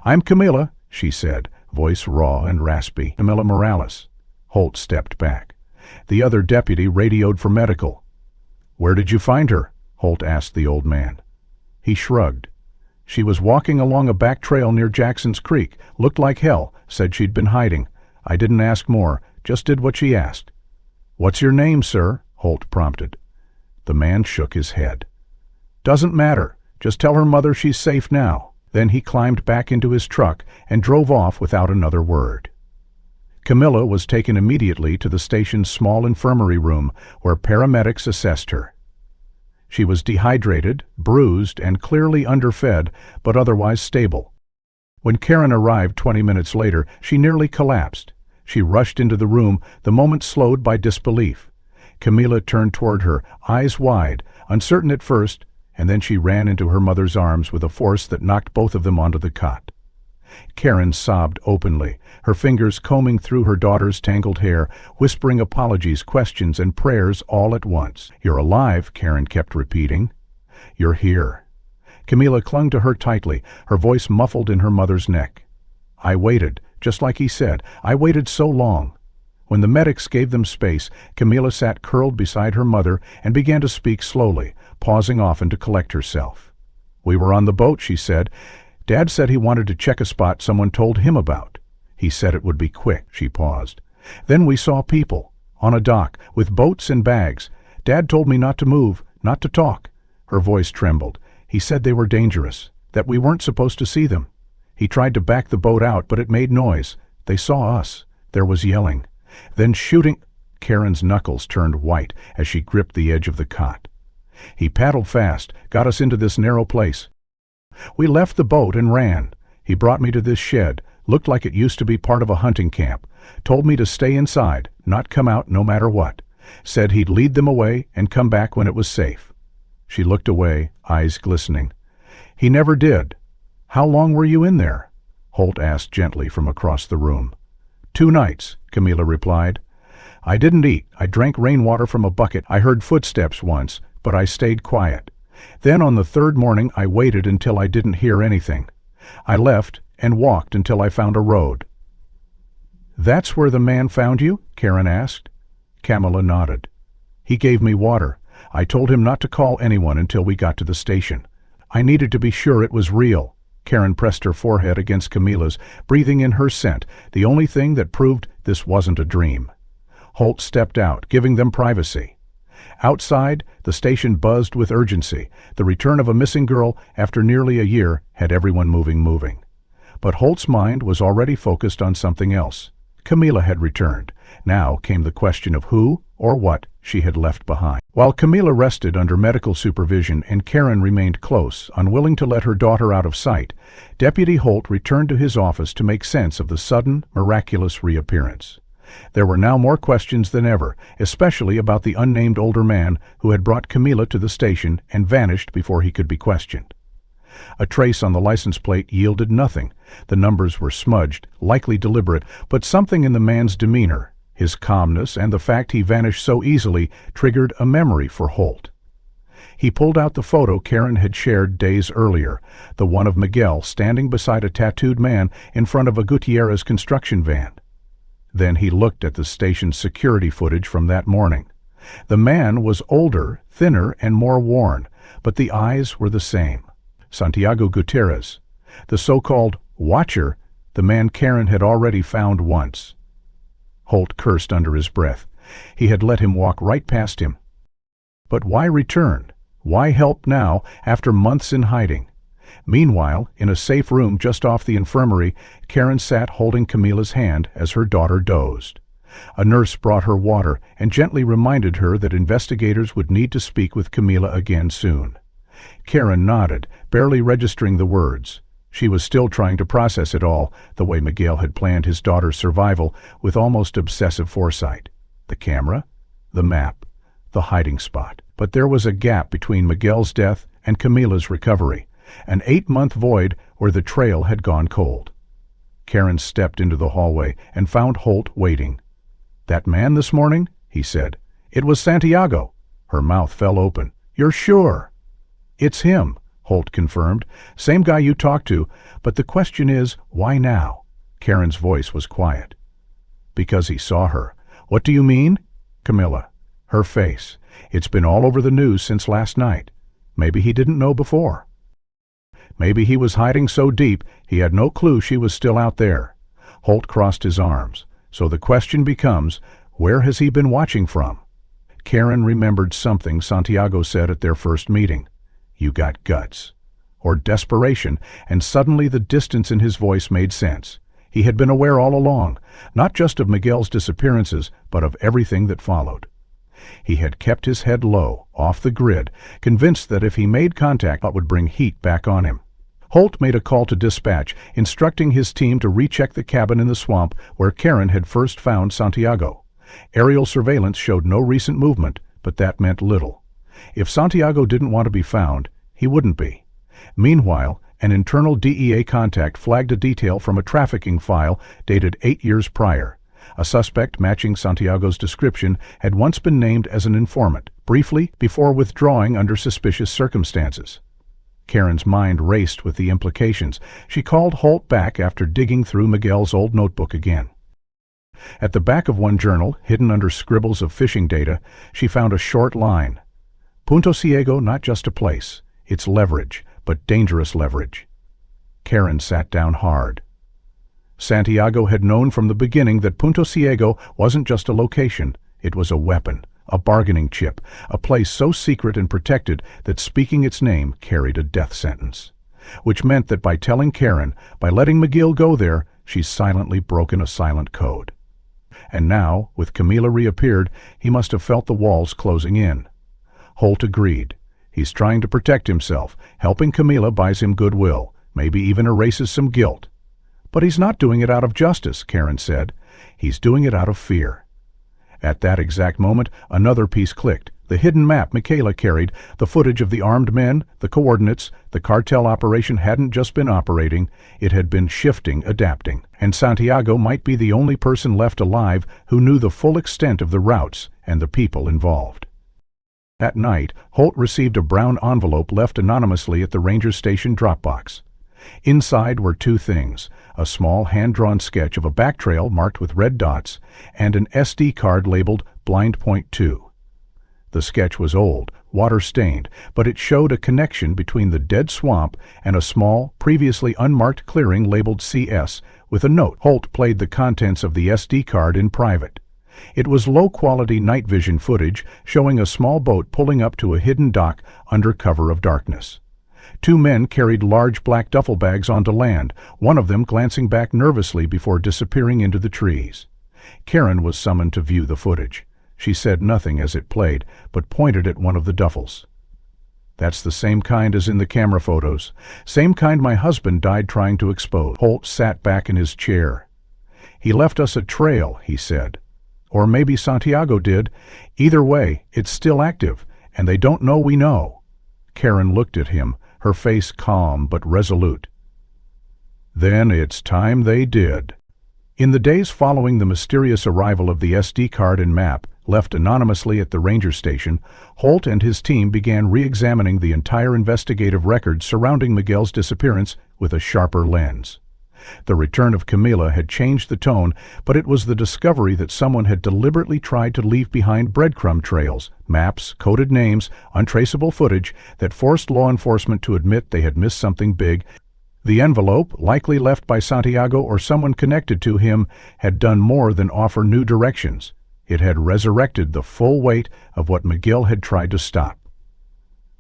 "I'm Camilla," she said, voice raw and raspy. "Camilla Morales." Holt stepped back. The other deputy radioed for medical. "Where did you find her?" Holt asked the old man. He shrugged. "She was walking along a back trail near Jackson's Creek. Looked like hell. Said she'd been hiding. I didn't ask more. Just did what she asked." "What's your name, sir?" Holt prompted. The man shook his head. "Doesn't matter. Just tell her mother she's safe now." Then he climbed back into his truck and drove off without another word. Camilla was taken immediately to the station's small infirmary room where paramedics assessed her. She was dehydrated, bruised, and clearly underfed, but otherwise stable. When Karen arrived 20 minutes later, she nearly collapsed. She rushed into the room, the moment slowed by disbelief. Camilla turned toward her, eyes wide, uncertain at first, and then she ran into her mother's arms with a force that knocked both of them onto the cot. Karen sobbed openly, her fingers combing through her daughter's tangled hair, whispering apologies, questions, and prayers all at once. "You're alive," Karen kept repeating. "You're here." Camilla clung to her tightly, her voice muffled in her mother's neck. "I waited, just like he said. I waited so long." When the medics gave them space, Camilla sat curled beside her mother and began to speak slowly, pausing often to collect herself. "We were on the boat," she said. "Dad said he wanted to check a spot someone told him about. He said it would be quick." She paused. "Then we saw people, on a dock, with boats and bags. Dad told me not to move, not to talk." Her voice trembled. "He said they were dangerous, that we weren't supposed to see them. He tried to back the boat out, but it made noise. They saw us. There was yelling. Then shooting." Karen's knuckles turned white as she gripped the edge of the cot. "He paddled fast, got us into this narrow place. We left the boat and ran. He brought me to this shed, looked like it used to be part of a hunting camp. Told me to stay inside, not come out no matter what. Said he'd lead them away and come back when it was safe." She looked away, eyes glistening. "He never did." "How long were you in there?" Holt asked gently from across the room. 2 nights, Camilla replied. "I didn't eat. I drank rainwater from a bucket. I heard footsteps once, but I stayed quiet. Then on the 3rd morning I waited until I didn't hear anything. I left and walked until I found a road." "That's where the man found you?" Karen asked. Camilla nodded. "He gave me water. I told him not to call anyone until we got to the station. I needed to be sure it was real." Karen pressed her forehead against Camilla's, breathing in her scent, the only thing that proved this wasn't a dream. Holt stepped out, giving them privacy. Outside, the station buzzed with urgency. The return of a missing girl after nearly a year had everyone moving. But Holt's mind was already focused on something else. Camilla had returned. Now came the question of who or what she had left behind. While Camilla rested under medical supervision and Karen remained close, unwilling to let her daughter out of sight, Deputy Holt returned to his office to make sense of the sudden, miraculous reappearance. There were now more questions than ever, especially about the unnamed older man who had brought Camilla to the station and vanished before he could be questioned. A trace on the license plate yielded nothing. The numbers were smudged, likely deliberate, but something in the man's demeanor, his calmness, and the fact he vanished so easily triggered a memory for Holt. He pulled out the photo Karen had shared days earlier, the one of Miguel standing beside a tattooed man in front of a Gutierrez construction van. Then he looked at the station's security footage from that morning. The man was older, thinner, and more worn, but the eyes were the same. Santiago Gutierrez, the so-called watcher, the man Karen had already found once. Holt cursed under his breath. He had let him walk right past him. But why return? Why help now, after months in hiding? Meanwhile, in a safe room just off the infirmary, Karen sat holding Camilla's hand as her daughter dozed. A nurse brought her water and gently reminded her that investigators would need to speak with Camilla again soon. Karen nodded, barely registering the words. She was still trying to process it all, the way Miguel had planned his daughter's survival with almost obsessive foresight. The camera, the map, the hiding spot. But there was a gap between Miguel's death and Camilla's recovery, an 8-month void where the trail had gone cold. Karen stepped into the hallway and found Holt waiting. "That man this morning?" he said. "It was Santiago." Her mouth fell open. "You're sure?" "It's him," Holt confirmed. "Same guy you talked to, but the question is, why now?" Karen's voice was quiet. "Because he saw her." "What do you mean?" Camilla. Her face. It's been all over the news since last night. Maybe he didn't know before. Maybe he was hiding so deep he had no clue she was still out there. Holt crossed his arms. So the question becomes, where has he been watching from? Karen remembered something Santiago said at their first meeting. You got guts. Or desperation, and suddenly the distance in his voice made sense. He had been aware all along, not just of Miguel's disappearances, but of everything that followed. He had kept his head low, off the grid, convinced that if he made contact, it would bring heat back on him. Holt made a call to dispatch, instructing his team to recheck the cabin in the swamp where Karen had first found Santiago. Aerial surveillance showed no recent movement, but that meant little. If Santiago didn't want to be found, he wouldn't be. Meanwhile, an internal DEA contact flagged a detail from a trafficking file dated 8 years prior. A suspect matching Santiago's description had once been named as an informant, briefly before withdrawing under suspicious circumstances. Karen's mind raced with the implications. She called Holt back after digging through Miguel's old notebook again. At the back of one journal, hidden under scribbles of fishing data, she found a short line. Punto Ciego, not just a place. It's leverage, but dangerous leverage. Karen sat down hard. Santiago had known from the beginning that Punto Ciego wasn't just a location, it was a weapon, a bargaining chip, a place so secret and protected that speaking its name carried a death sentence. Which meant that by telling Karen, by letting Miguel go there, she's silently broken a silent code. And now, with Camila reappeared, he must have felt the walls closing in. Holt agreed. He's trying to protect himself. Helping Camila buys him goodwill, maybe even erases some guilt. But he's not doing it out of justice, Karen said. He's doing it out of fear. At that exact moment, another piece clicked. The hidden map Michaela carried, the footage of the armed men, the coordinates. The cartel operation hadn't just been operating, it had been shifting, adapting. And Santiago might be the only person left alive who knew the full extent of the routes and the people involved. That night, Holt received a brown envelope left anonymously at the ranger station drop box. Inside were two things, a small hand-drawn sketch of a backtrail marked with red dots and an SD card labeled Blind Point 2. The sketch was old, water-stained, but it showed a connection between the dead swamp and a small, previously unmarked clearing labeled CS with a note. Holt played the contents of the SD card in private. It was low-quality night vision footage showing a small boat pulling up to a hidden dock under cover of darkness. Two men carried large black duffel bags onto land, one of them glancing back nervously before disappearing into the trees. Karen was summoned to view the footage. She said nothing as it played, but pointed at one of the duffels. That's the same kind as in the camera photos. Same kind my husband died trying to expose. Holt sat back in his chair. He left us a trail, he said. Or maybe Santiago did. Either way, it's still active, and they don't know we know. Karen looked at him, her face calm but resolute. Then it's time they did. In the days following the mysterious arrival of the SD card and map, left anonymously at the ranger station, Holt and his team began re-examining the entire investigative record surrounding Miguel's disappearance with a sharper lens. The return of Camila had changed the tone, but it was the discovery that someone had deliberately tried to leave behind breadcrumb trails, maps, coded names, untraceable footage that forced law enforcement to admit they had missed something big. The envelope, likely left by Santiago or someone connected to him, had done more than offer new directions. It had resurrected the full weight of what Miguel had tried to stop.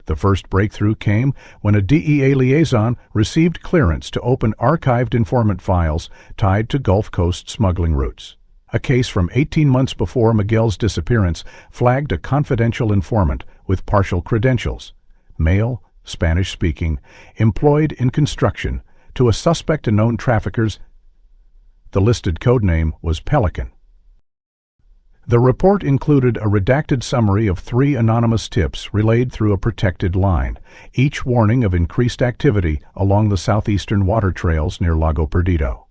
The first breakthrough came when a DEA liaison received clearance to open archived informant files tied to Gulf Coast smuggling routes. A case from 18 months before Miguel's disappearance flagged a confidential informant with partial credentials, male, Spanish-speaking, employed in construction, to a suspect and known traffickers. The listed codename was Pelican. The report included a redacted summary of 3 anonymous tips relayed through a protected line, each warning of increased activity along the southeastern water trails near Lago Perdido.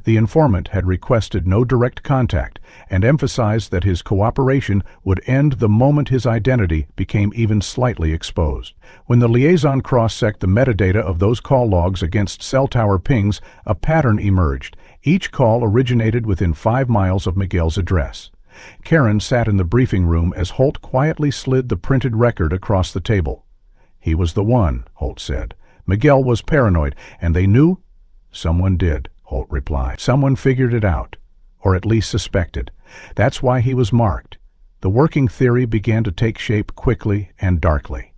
The informant had requested no direct contact and emphasized that his cooperation would end the moment his identity became even slightly exposed. When the liaison cross-checked the metadata of those call logs against cell tower pings, a pattern emerged. Each call originated within 5 miles of Miguel's address. Karen sat in the briefing room as Holt quietly slid the printed record across the table. "He was the one," Holt said. "Miguel was paranoid, and they knew—" "Someone did," Holt replied. "Someone figured it out, or at least suspected. That's why he was marked." The working theory began to take shape quickly and darkly.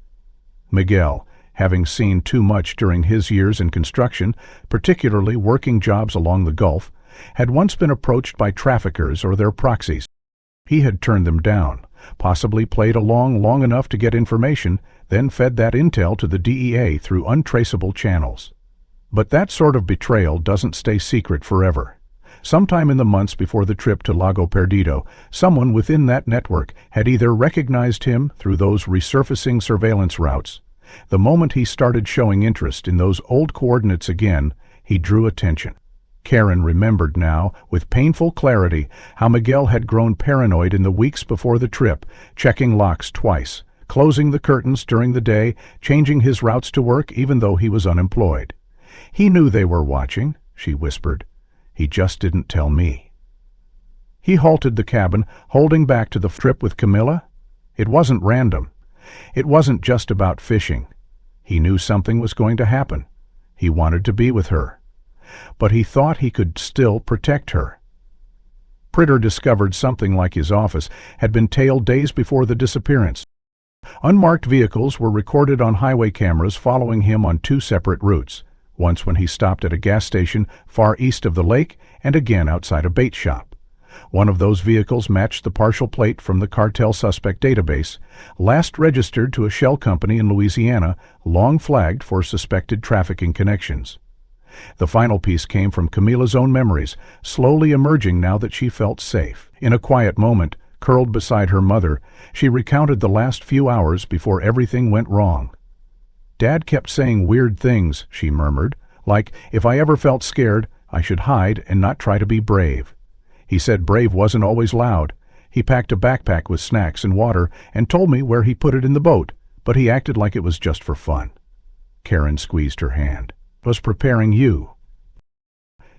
Miguel, having seen too much during his years in construction, particularly working jobs along the Gulf, had once been approached by traffickers or their proxies. He had turned them down, possibly played along long enough to get information, then fed that intel to the DEA through untraceable channels. But that sort of betrayal doesn't stay secret forever. Sometime in the months before the trip to Lago Perdido, someone within that network had either recognized him through those resurfacing surveillance routes. The moment he started showing interest in those old coordinates again, he drew attention. Karen remembered now, with painful clarity, how Miguel had grown paranoid in the weeks before the trip, checking locks twice, closing the curtains during the day, changing his routes to work even though he was unemployed. "He knew they were watching," she whispered. "He just didn't tell me." He halted the cabin, holding back to the trip with Camilla. It wasn't random. It wasn't just about fishing. He knew something was going to happen. He wanted to be with her. But he thought he could still protect her. Pritter discovered something like his office had been tailed days before the disappearance. Unmarked vehicles were recorded on highway cameras following him on two separate routes, once when he stopped at a gas station far east of the lake and again outside a bait shop. One of those vehicles matched the partial plate from the cartel suspect database, last registered to a shell company in Louisiana, long flagged for suspected trafficking connections. The final piece came from Camila's own memories, slowly emerging now that she felt safe. In a quiet moment, curled beside her mother, she recounted the last few hours before everything went wrong. "Dad kept saying weird things," she murmured, like, if I ever felt scared, I should hide and not try to be brave. He said brave wasn't always loud. He packed a backpack with snacks and water and told me where he put it in the boat, but he acted like it was just for fun. Karen squeezed her hand. "Was preparing you."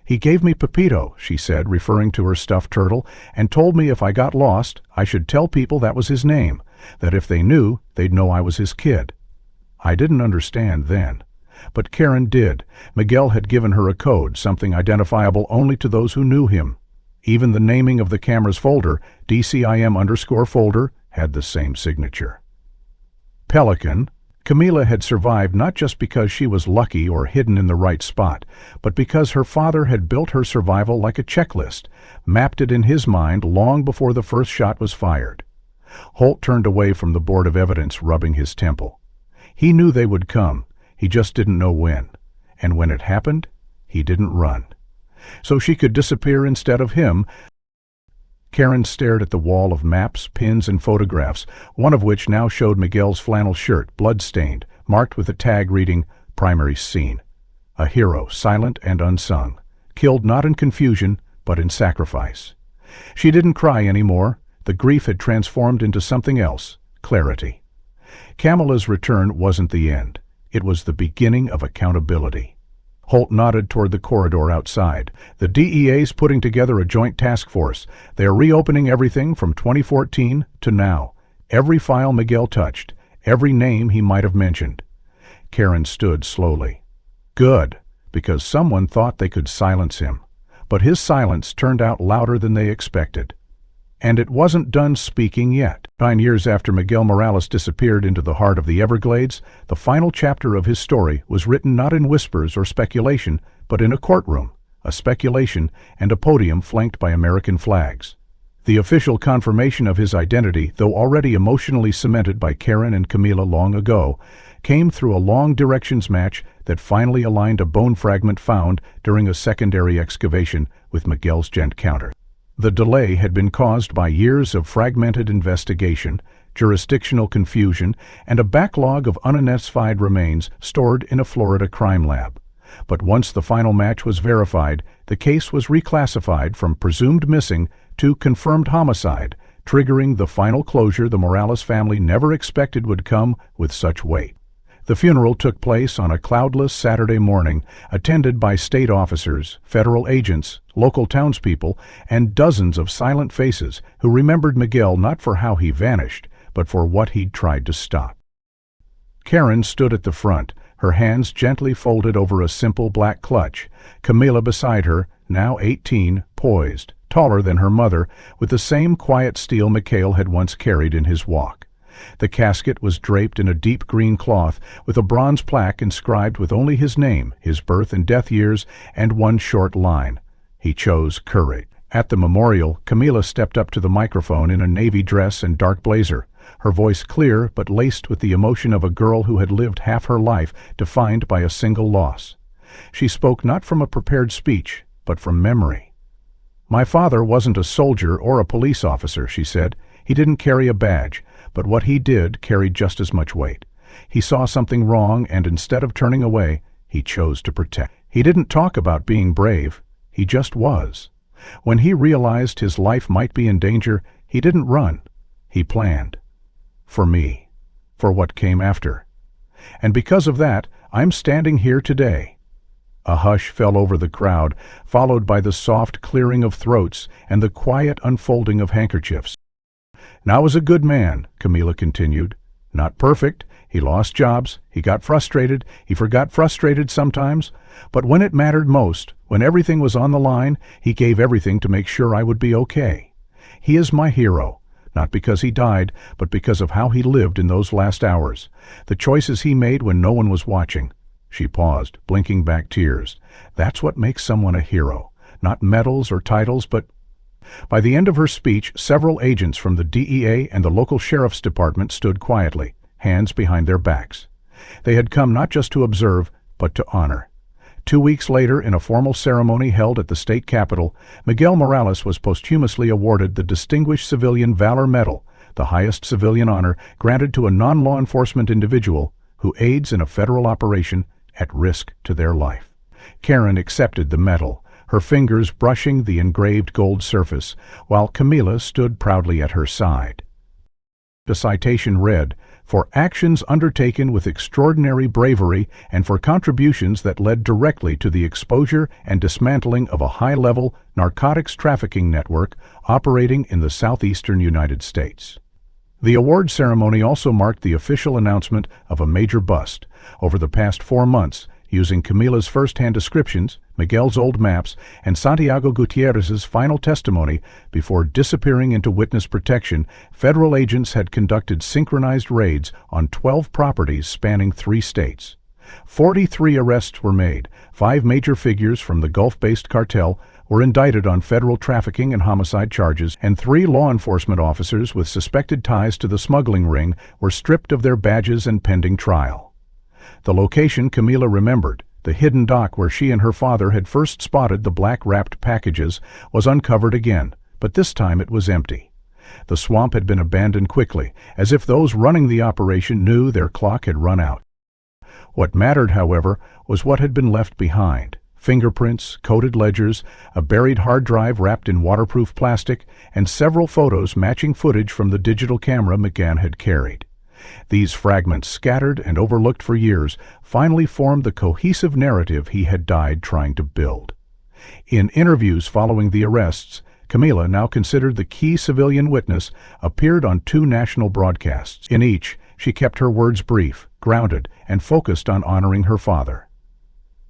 "He gave me Pepito," she said, referring to her stuffed turtle, "and told me if I got lost, I should tell people that was his name, that if they knew, they'd know I was his kid." I didn't understand then. But Karen did. Miguel had given her a code, something identifiable only to those who knew him. Even the naming of the camera's folder, DCIM_folder, had the same signature. Pelican. Camila had survived not just because she was lucky or hidden in the right spot, but because her father had built her survival like a checklist, mapped it in his mind long before the first shot was fired. Holt turned away from the board of evidence, rubbing his temple. He knew they would come, he just didn't know when. And when it happened, he didn't run. So she could disappear instead of him. Karen stared at the wall of maps, pins, and photographs, one of which now showed Miguel's flannel shirt, blood-stained, marked with a tag reading, "Primary Scene." A hero, silent and unsung, killed not in confusion, but in sacrifice. She didn't cry anymore. The grief had transformed into something else, clarity. Camilla's return wasn't the end. It was the beginning of accountability. Holt nodded toward the corridor outside. "The DEA's putting together a joint task force. They're reopening everything from 2014 to now. Every file Miguel touched, every name he might have mentioned." Karen stood slowly. Good, because someone thought they could silence him. But his silence turned out louder than they expected. And it wasn't done speaking yet. 9 years after Miguel Morales disappeared into the heart of the Everglades, the final chapter of his story was written not in whispers or speculation, but in a courtroom, a speculation, and a podium flanked by American flags. The official confirmation of his identity, though already emotionally cemented by Karen and Camila long ago, came through a long directions match that finally aligned a bone fragment found during a secondary excavation with Miguel's gent counter. The delay had been caused by years of fragmented investigation, jurisdictional confusion, and a backlog of unidentified remains stored in a Florida crime lab. But once the final match was verified, the case was reclassified from presumed missing to confirmed homicide, triggering the final closure the Morales family never expected would come with such weight. The funeral took place on a cloudless Saturday morning, attended by state officers, federal agents, local townspeople, and dozens of silent faces who remembered Miguel not for how he vanished, but for what he'd tried to stop. Karen stood at the front, her hands gently folded over a simple black clutch. Camila beside her, now 18, poised, taller than her mother, with the same quiet steel Mikhail had once carried in his walk. The casket was draped in a deep green cloth, with a bronze plaque inscribed with only his name, his birth and death years, and one short line: he chose courage. At the memorial, Camila stepped up to the microphone in a navy dress and dark blazer, her voice clear but laced with the emotion of a girl who had lived half her life defined by a single loss. She spoke not from a prepared speech, but from memory. "My father wasn't a soldier or a police officer," she said. "He didn't carry a badge, but what he did carried just as much weight. He saw something wrong, and instead of turning away, he chose to protect. He didn't talk about being brave. He just was. When he realized his life might be in danger, he didn't run. He planned. For me. For what came after. And because of that, I'm standing here today." A hush fell over the crowd, followed by the soft clearing of throats and the quiet unfolding of handkerchiefs. "Now was a good man," Camila continued. "Not perfect. He lost jobs. He got frustrated. He forgot frustrated sometimes. But when it mattered most, when everything was on the line, he gave everything to make sure I would be okay. He is my hero, not because he died, but because of how he lived in those last hours, the choices he made when no one was watching." She paused, blinking back tears. "That's what makes someone a hero. Not medals or titles, but—" By the end of her speech, several agents from the DEA and the local sheriff's department stood quietly, hands behind their backs. They had come not just to observe, but to honor. 2 weeks later, in a formal ceremony held at the state capitol, Miguel Morales was posthumously awarded the Distinguished Civilian Valor Medal, the highest civilian honor granted to a non-law enforcement individual who aids in a federal operation at risk to their life. Karen accepted the medal, her fingers brushing the engraved gold surface, while Camila stood proudly at her side. The citation read, "For actions undertaken with extraordinary bravery and for contributions that led directly to the exposure and dismantling of a high-level narcotics trafficking network operating in the southeastern United States." The award ceremony also marked the official announcement of a major bust. Over the past 4 months, using Camila's first-hand descriptions, Miguel's old maps, and Santiago Gutierrez's final testimony, before disappearing into witness protection, federal agents had conducted synchronized raids on 12 properties spanning 3 states. 43 arrests were made. 5 major figures from the Gulf-based cartel were indicted on federal trafficking and homicide charges, and 3 law enforcement officers with suspected ties to the smuggling ring were stripped of their badges and pending trial. The location Camila remembered, the hidden dock where she and her father had first spotted the black-wrapped packages, was uncovered again, but this time it was empty. The swamp had been abandoned quickly, as if those running the operation knew their clock had run out. What mattered, however, was what had been left behind. Fingerprints, coded ledgers, a buried hard drive wrapped in waterproof plastic, and several photos matching footage from the digital camera McGann had carried. These fragments, scattered and overlooked for years, finally formed the cohesive narrative he had died trying to build. In interviews following the arrests, Camila, now considered the key civilian witness, appeared on 2 national broadcasts. In each, she kept her words brief, grounded, and focused on honoring her father.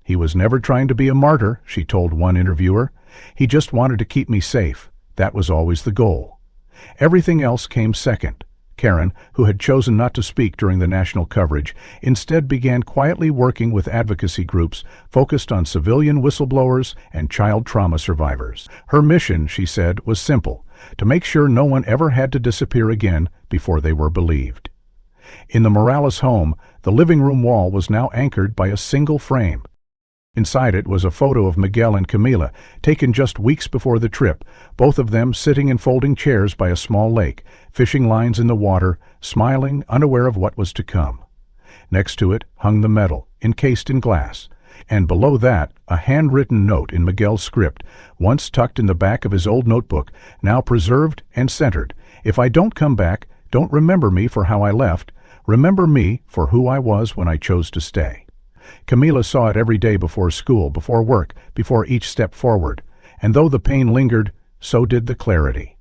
"He was never trying to be a martyr," she told one interviewer. "He just wanted to keep me safe. That was always the goal." Everything else came second. Karen, who had chosen not to speak during the national coverage, instead began quietly working with advocacy groups focused on civilian whistleblowers and child trauma survivors. Her mission, she said, was simple: to make sure no one ever had to disappear again before they were believed. In the Morales home, the living room wall was now anchored by a single frame. Inside it was a photo of Miguel and Camila, taken just weeks before the trip, both of them sitting in folding chairs by a small lake, fishing lines in the water, smiling, unaware of what was to come. Next to it hung the medal, encased in glass, and below that a handwritten note in Miguel's script, once tucked in the back of his old notebook, now preserved and centered. "If I don't come back, don't remember me for how I left. Remember me for who I was when I chose to stay. Camila saw it every day before school, before work, before each step forward, and though the pain lingered, so did the clarity.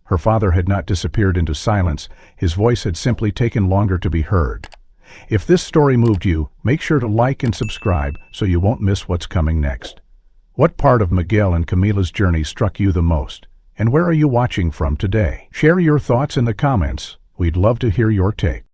Her father had not disappeared into silence, his voice had simply taken longer to be heard. If this story moved you, make sure to like and subscribe so you won't miss what's coming next. What part of Miguel and Camila's journey struck you the most? And where are you watching from today? Share your thoughts in the comments. We'd love to hear your take.